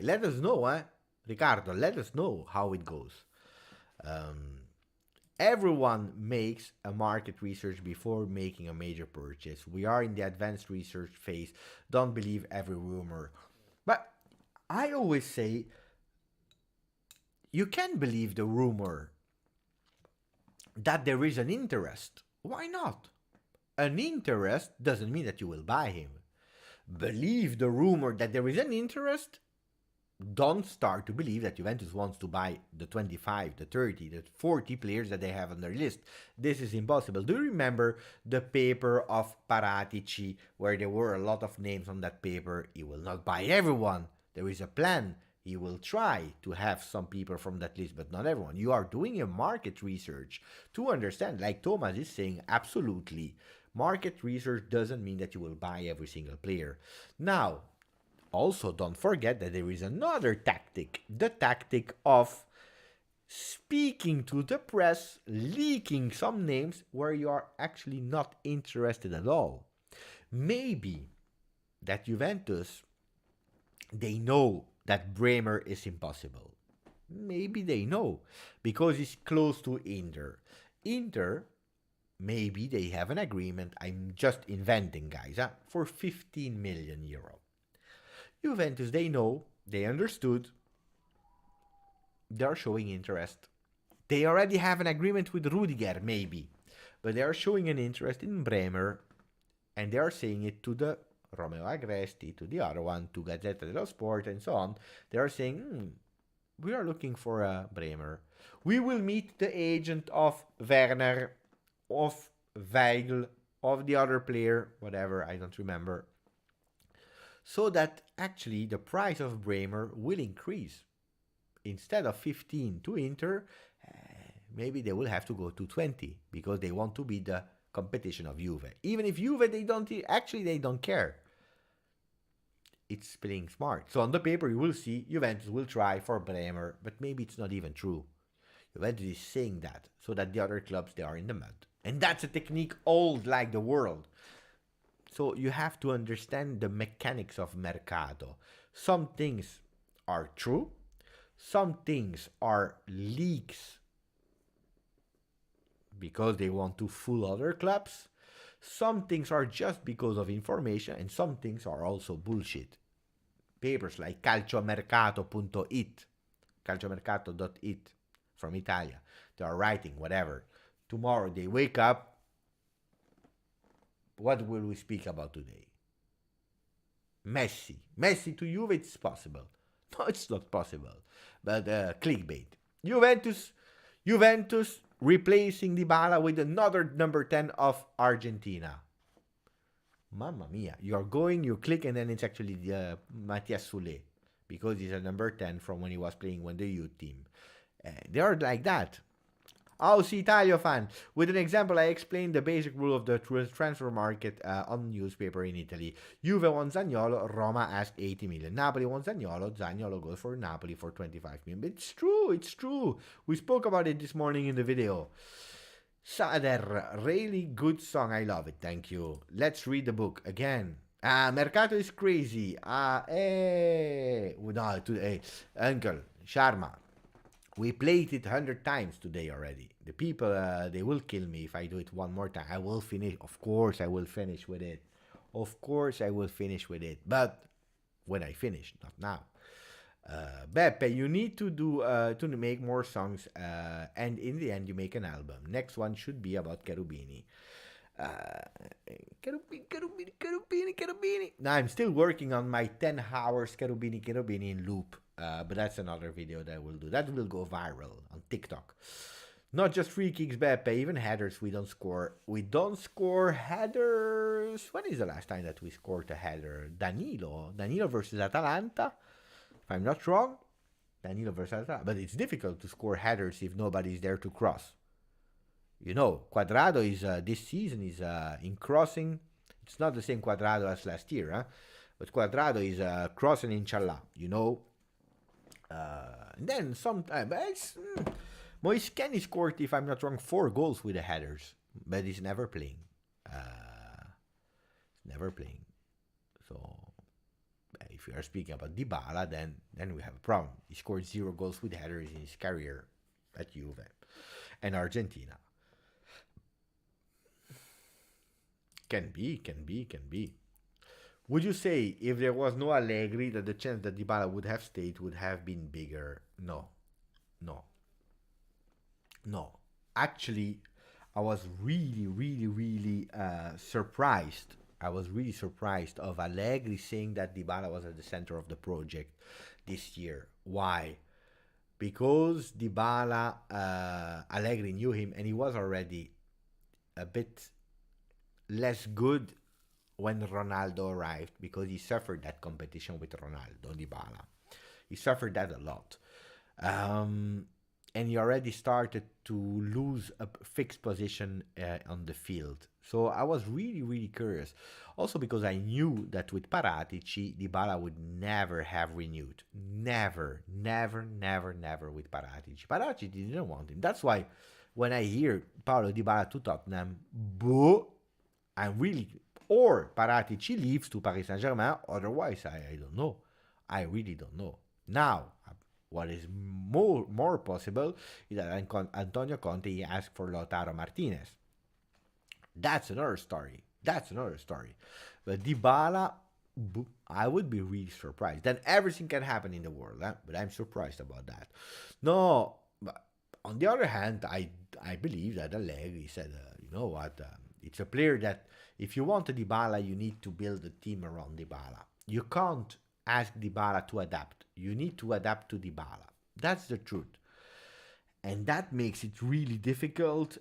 Let us know, Ricardo, let us know how it goes. Everyone makes a market research before making a major purchase. We are in the advanced research phase. Don't believe every rumor. But I always say, you can believe the rumor that there is an interest Why not? An interest doesn't mean that you will buy him. Believe the rumor that there is an interest. Don't start to believe that Juventus wants to buy the 25, the 30, the 40 players that they have on their list. This is impossible. Do you remember the paper of Paratici where there were a lot of names on that paper? He will not buy everyone. There is a plan. He will try to have some people from that list, but not everyone. You are doing a market research to understand, like Thomas is saying, absolutely. Market research doesn't mean that you will buy every single player. Now, also, don't forget that there is another tactic, the tactic of speaking to the press, leaking some names where you are actually not interested at all. Maybe that Juventus, they know that Bremer is impossible. Maybe they know, because it's close to Inter. Inter, maybe they have an agreement, I'm just inventing, guys, for 15 million euro. Juventus, they know, they understood, they are showing interest. They already have an agreement with Rudiger, maybe, but they are showing an interest in Bremer, and they are saying it to the Romeo Agresti, to the other one, to Gazzetta dello Sport, and so on. They are saying, we are looking for a Bremer. We will meet the agent of Werner, of Weigl, of the other player, whatever, I don't remember. So that actually the price of Bremer will increase. Instead of 15 to Inter, maybe they will have to go to 20 because they want to be the competition of Juve. Even if Juve, they don't care. It's playing smart. So on the paper, you will see Juventus will try for Bremer, but maybe it's not even true. Juventus is saying that so that the other clubs, they are in the mud. And that's a technique old like the world. So you have to understand the mechanics of Mercato. Some things are true. Some things are leaks because they want to fool other clubs. Some things are just because of information, and some things are also bullshit. Papers like calciomercato.it, calciomercato.it from Italia, they are writing whatever. Tomorrow they wake up. What will we speak about today? Messi. Messi to Juve, it's possible. No, it's not possible. But clickbait. Juventus replacing Dybala with another number 10 of Argentina. Mamma mia. You click, and then it's actually Matias Soulé, because he's a number 10 from when he was playing with the youth team. They are like that. Aussie Italia fan. With an example, I explained the basic rule of the transfer market on newspaper in Italy. Juve wants Zaniolo, Roma asked 80 million. Napoli wants Zaniolo, Zaniolo goes for Napoli for 25 million. But it's true. We spoke about it this morning in the video. Sader, really good song. I love it. Thank you. Let's read the book again. Mercato is crazy. Uncle, Sharma. We played it 100 times today already. The people, they will kill me if I do it one more time. I will finish. Of course, I will finish with it. But when I finish, not now. Beppe, you need to do to make more songs, and in the end, you make an album. Next one should be about Cherubini. Cherubini. Now I'm still working on my 10 hours Cherubini in loop. But that's another video that I will do. That will go viral on TikTok. Not just free kicks, Beppe, even headers we don't score. We don't score headers. When is the last time that we scored a header? Danilo versus Atalanta. If I'm not wrong, Danilo versus Atalanta. But it's difficult to score headers if nobody's there to cross. You know, Quadrado is this season is in crossing. It's not the same Quadrado as last year, huh? But Quadrado is crossing inshallah, you know. And then sometimes Moiscani scored, if I'm not wrong, 4 goals with the headers, but he's never playing. So if we are speaking about Dybala, then we have a problem. He scored 0 goals with headers in his career at Juve and Argentina. Can be. Would you say if there was no Allegri that the chance that Dybala would have stayed would have been bigger? No. Actually, I was really surprised. I was really surprised of Allegri saying that Dybala was at the center of the project this year. Why? Because Dybala, Allegri knew him, and he was already a bit less good when Ronaldo arrived, because he suffered that competition with Ronaldo, Dybala. He suffered that a lot. And he already started to lose a fixed position on the field. So I was really curious. Also because I knew that with Paratici, Dybala would never have renewed. Never with Paratici. Paratici didn't want him. That's why when I hear Paulo Dybala to Tottenham, boo, I'm really... Or Paratici leaves to Paris Saint-Germain. Otherwise, I don't know. I really don't know. Now, what is more possible is that Antonio Conte asked for Lautaro Martinez. That's another story. But Dybala, I would be really surprised. Then everything can happen in the world, but I'm surprised about that. No, but on the other hand, I believe that Allegri said, you know what, it's a player that if you want a Dybala, you need to build a team around Dybala. You can't ask Dybala to adapt. You need to adapt to Dybala. That's the truth. And that makes it really difficult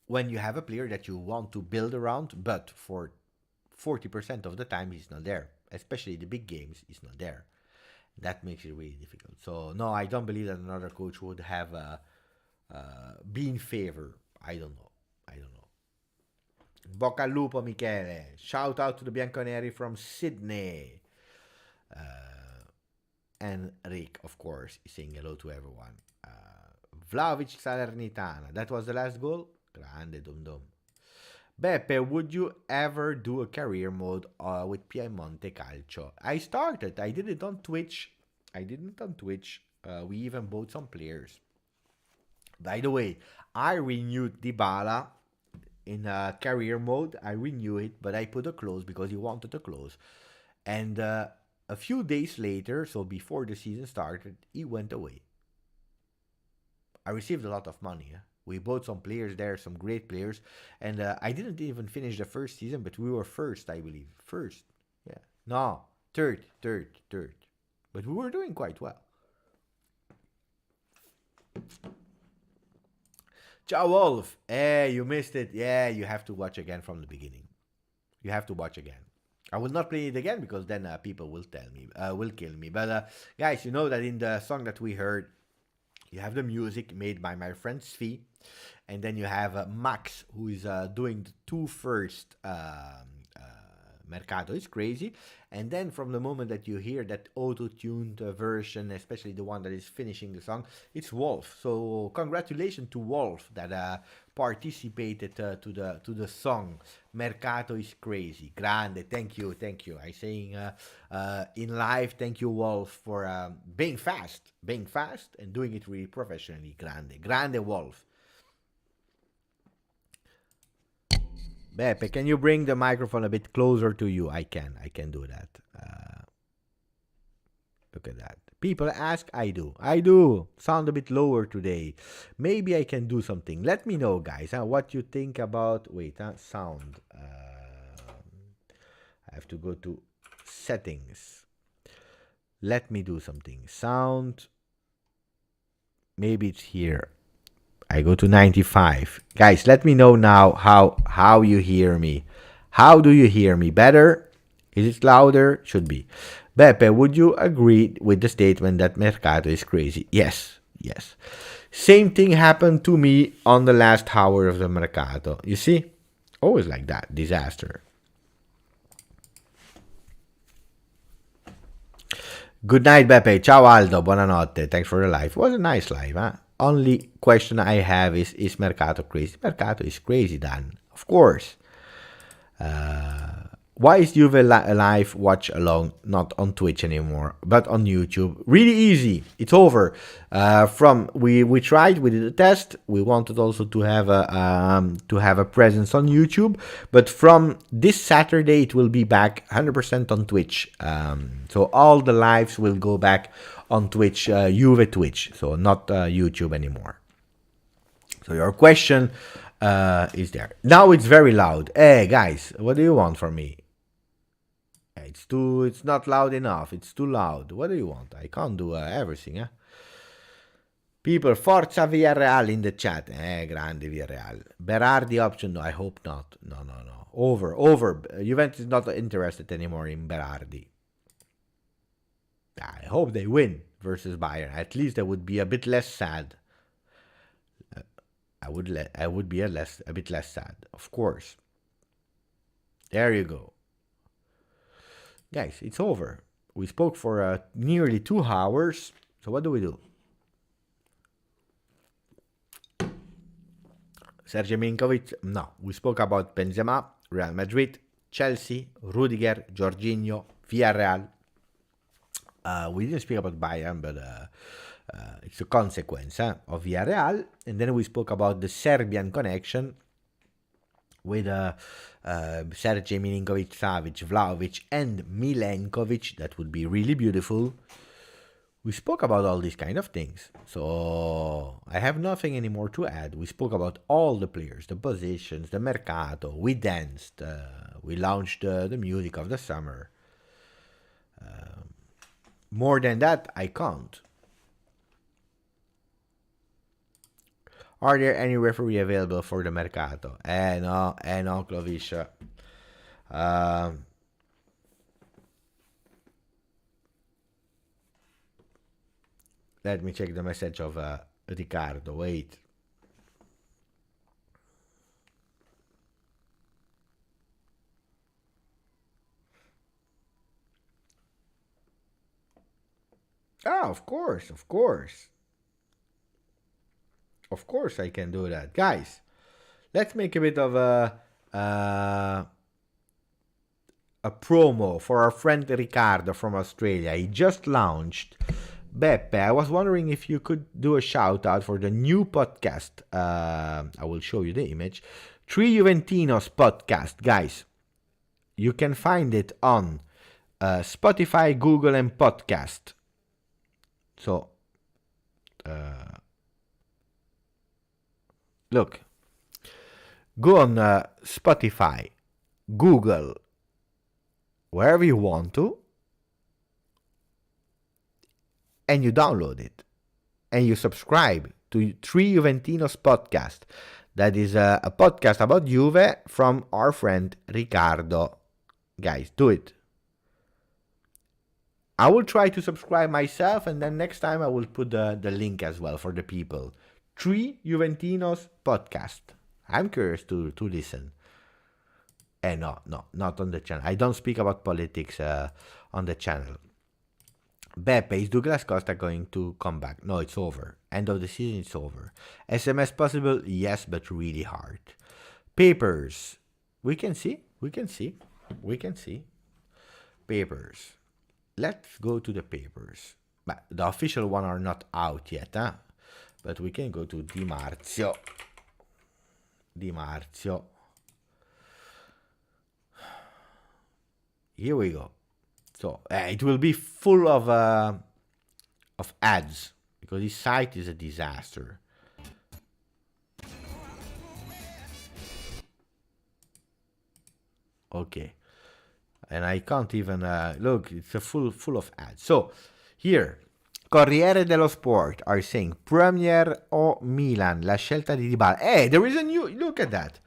when you have a player that you want to build around, but for 40% of the time he's not there. Especially the big games, he's not there. That makes it really difficult. So, no, I don't believe that another coach would have be in favor. I don't know. Bocca al lupo, Michele. Shout out to the Bianconeri from Sydney. And Rick, of course, is saying hello to everyone. Vlahovic Salernitana. That was the last goal? Grande dum dum. Beppe, would you ever do a career mode with Piemonte Calcio? I started. I did it on Twitch. We even bought some players. By the way, I renewed Dybala in career mode. I renew it, but I put a close because he wanted a close. And a few days later, so before the season started, he went away. I received a lot of money. We bought some players there, some great players. And I didn't even finish the first season, but we were first, I believe. First. Yeah. No, third. But we were doing quite well. Ciao Wolf. You missed it. Yeah, you have to watch again from the beginning. I will not play it again because then people will kill me. But guys, you know that in the song that we heard, you have the music made by my friend Svi, and then you have Max, who is doing the two first Mercato. It's crazy. And then from the moment that you hear that auto-tuned version, especially the one that is finishing the song, it's Wolf. So congratulations to Wolf that participated to the song. Mercato is crazy. Grande. Thank you. I saying in live, thank you, Wolf, for being fast and doing it really professionally. Grande Wolf. Beppe, can you bring the microphone a bit closer to you? I can do that. Look at that. People ask, I do. Sound a bit lower today. Maybe I can do something. Let me know, guys, what you think about... Wait, sound. I have to go to settings. Let me do something. Sound. Maybe it's here. I go to 95. Guys, let me know now how you hear me. How do you hear me? Better? Is it louder? Should be. Beppe, would you agree with the statement that Mercato is crazy? Yes. Same thing happened to me on the last hour of the Mercato. You see? Always like that. Disaster. Good night, Beppe. Ciao, Aldo. Buonanotte. Thanks for the live. It was a nice live, huh? Only question I have is Mercato crazy? Mercato is crazy, Dan. Of course. Why is Juve live watch along not on Twitch anymore, but on YouTube? Really easy. It's over. We tried. We did a test. We wanted also to have a presence on YouTube, but from this Saturday it will be back 100% on Twitch. So all the lives will go back on Twitch, Juve Twitch. So not YouTube anymore. So your question is there. Now it's very loud. Hey guys, what do you want from me? It's not loud enough. It's too loud. What do you want? I can't do everything, eh? People, Forza Villarreal in the chat. Grande Villarreal. Berardi option? No, I hope not. No. Over. Juventus is not interested anymore in Berardi. I hope they win versus Bayern. At least I would be a bit less sad. I would be a bit less sad, of course. There you go. Guys, it's over. We spoke for nearly 2 hours. So what do we do? Sergio Milinkovic? No. We spoke about Benzema, Real Madrid, Chelsea, Rudiger, Jorginho, Villarreal. We didn't speak about Bayern, but it's a consequence of Villarreal. And then we spoke about the Serbian connection with Sergej Milinkovic, Savic, Vlahovic, and Milenkovic. That would be really beautiful. We spoke about all these kind of things. So I have nothing anymore to add. We spoke about all the players, the positions, the Mercato. We danced. We launched the music of the summer. More than that, I can't. Are there any referee available for the Mercato? No, Clovis. Let me check the message of Ricardo. Wait. Ah, of course. Of course I can do that. Guys, let's make a bit of a promo for our friend Ricardo from Australia. He just launched. Beppe, I was wondering if you could do a shout out for the new podcast. I will show you the image. Three Juventinos podcast. Guys, you can find it on Spotify, Google, and Podcast. So, look, go on Spotify, Google, wherever you want to, and you download it, and you subscribe to Three Juventinos podcast. That is a podcast about Juve from our friend Ricardo. Guys, do it. I will try to subscribe myself, and then next time I will put the link as well for the people. Three Juventinos podcast. I'm curious to listen. No, not on the channel. I don't speak about politics on the channel. Beppe, is Douglas Costa going to come back? No, it's over. End of the season, it's over. SMS possible? Yes, but really hard. Papers. We can see. Papers. Let's go to the papers. But the official one are not out yet, huh? But we can go to Di Marzio. Here we go. So it will be full of ads because this site is a disaster. Okay. And I can't even look. It's a full of ads. So here, Corriere dello Sport are saying Premier o Milan, la scelta di Dybala. Hey, there is a new. Look at that.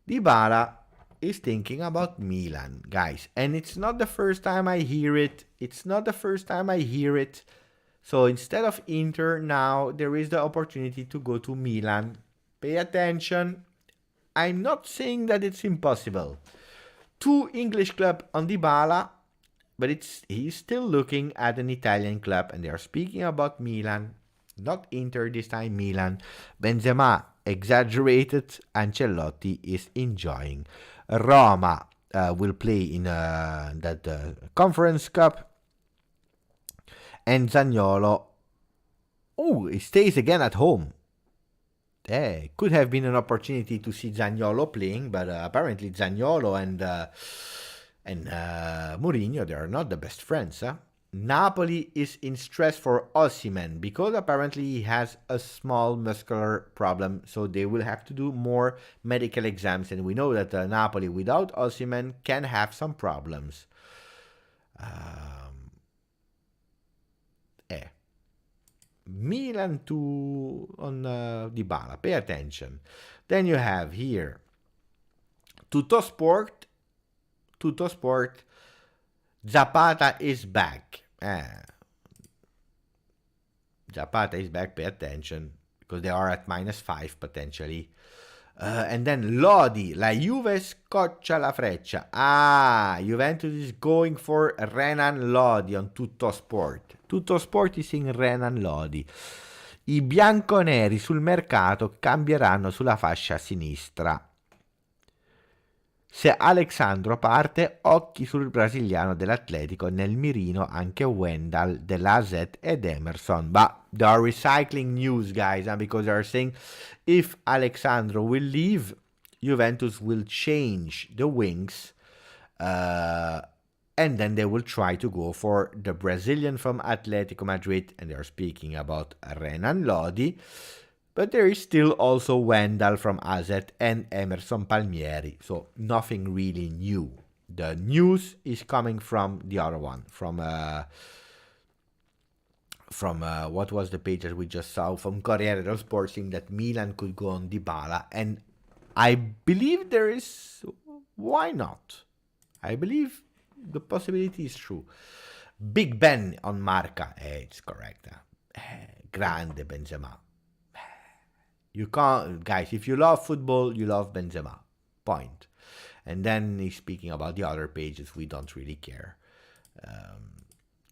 Dybala is thinking about Milan, guys, and it's not the first time I hear it. So instead of Inter, now there is the opportunity to go to Milan. Pay attention. I'm not saying that it's impossible. 2 English club on Dybala, but he's still looking at an Italian club, and they are speaking about Milan, not Inter this time, Milan. Benzema exaggerated. Ancelotti is enjoying. Roma will play in that Conference Cup, and Zaniolo, he stays again at home. Could have been an opportunity to see Zaniolo playing, but apparently Zaniolo and Mourinho, they are not the best friends. Napoli is in stress for Osimhen because apparently he has a small muscular problem, so they will have to do more medical exams, and we know that Napoli without Osimhen can have some problems. Milan on Dybala, pay attention. Then you have here Tuttosport, Zapata is back. Zapata is back, pay attention, because they are at -5 potentially. And then Lodi, la Juve scoccia la freccia. Juventus is going for Renan Lodi on Tuttosport. Tuttosport is in Renan Lodi. I bianconeri sul mercato cambieranno sulla fascia sinistra. Se Alexandro parte, occhi sul brasiliano dell'Atletico, nel mirino anche Wendell dell'AZ ed Emerson. But they are recycling news, guys, because they are saying if Alexandro will leave, Juventus will change the wings, and then they will try to go for the Brazilian from Atletico Madrid, and they are speaking about Renan Lodi. But there is still also Wendell from AZ and Emerson Palmieri, so nothing really new. The news is coming from the other one, from what was the page that we just saw, from Corriere dello Sport, saying that Milan could go on Dybala, and I believe there is, why not? I believe the possibility is true. Big Ben on Marca, it's correct. Grande Benzema. You can't, guys, if you love football, you love Benzema. Point. And then he's speaking about the other pages. We don't really care.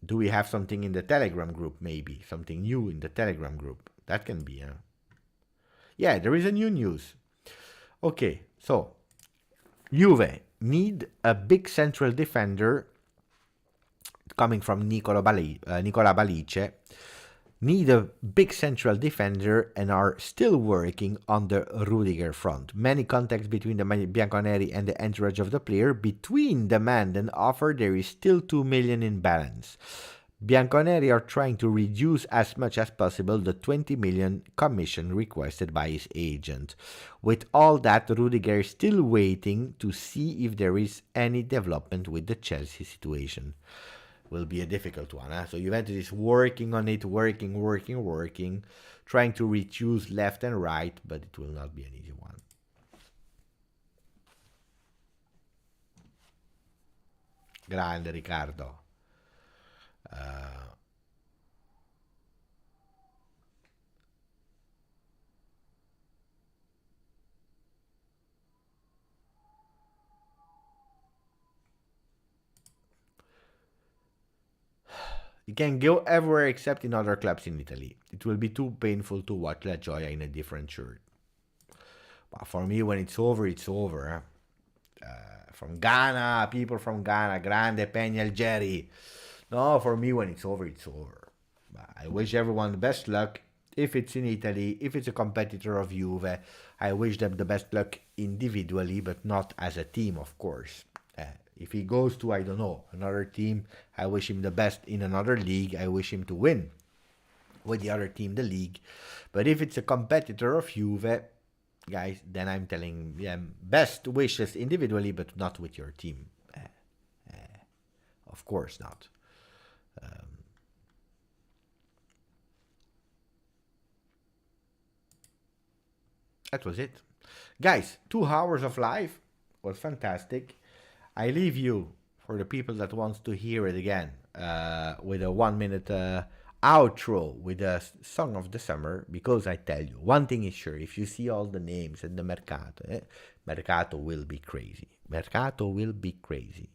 Do we have something in the Telegram group, maybe? Something new in the Telegram group? That can be, Yeah, there is a new news. Okay, so Juve need a big central defender coming from Nicola Balice. Need a big central defender and are still working on the Rudiger front. Many contacts between the Bianconeri and the entourage of the player. Between demand and offer, there is still 2 million in balance. Bianconeri are trying to reduce as much as possible the 20 million commission requested by his agent. With all that, Rudiger is still waiting to see if there is any development with the Chelsea situation. Will be a difficult one. So Juventus is working on it, working, trying to reduce left and right, but it will not be an easy one. Grande Riccardo. It can go everywhere except in other clubs in Italy. It will be too painful to watch La Gioia in a different shirt. But for me, when it's over, it's over. From Ghana, people from Ghana, Grande Peña Jerry. No, for me, when it's over, it's over. But I wish everyone the best luck. If it's in Italy, if it's a competitor of Juve, I wish them the best luck individually, but not as a team, of course. If he goes to, I don't know, another team, I wish him the best in another league. I wish him to win with the other team, the league. But if it's a competitor of Juve, guys, then I'm telling them best wishes individually, but not with your team. Of course not. That was it. Guys, 2 hours of live was fantastic. I leave you, for the people that wants to hear it again, with a 1-minute outro with a song of the summer, because I tell you, one thing is sure, if you see all the names in the Mercato, Mercato will be crazy. Mercato will be crazy.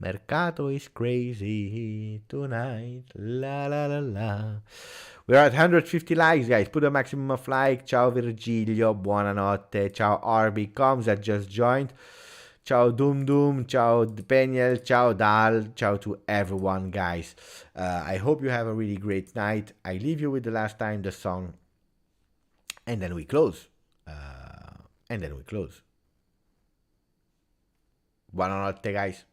Mercato is crazy tonight, la la la la. We're at 150 likes, guys. Put a maximum of like. Ciao Virgilio, buonanotte. Ciao Arby comes that just joined. Ciao Doom Doom, ciao Daniel, ciao Dal, ciao to everyone, guys. I hope you have a really great night. I leave you with the last time the song, and then we close. Buonanotte, guys.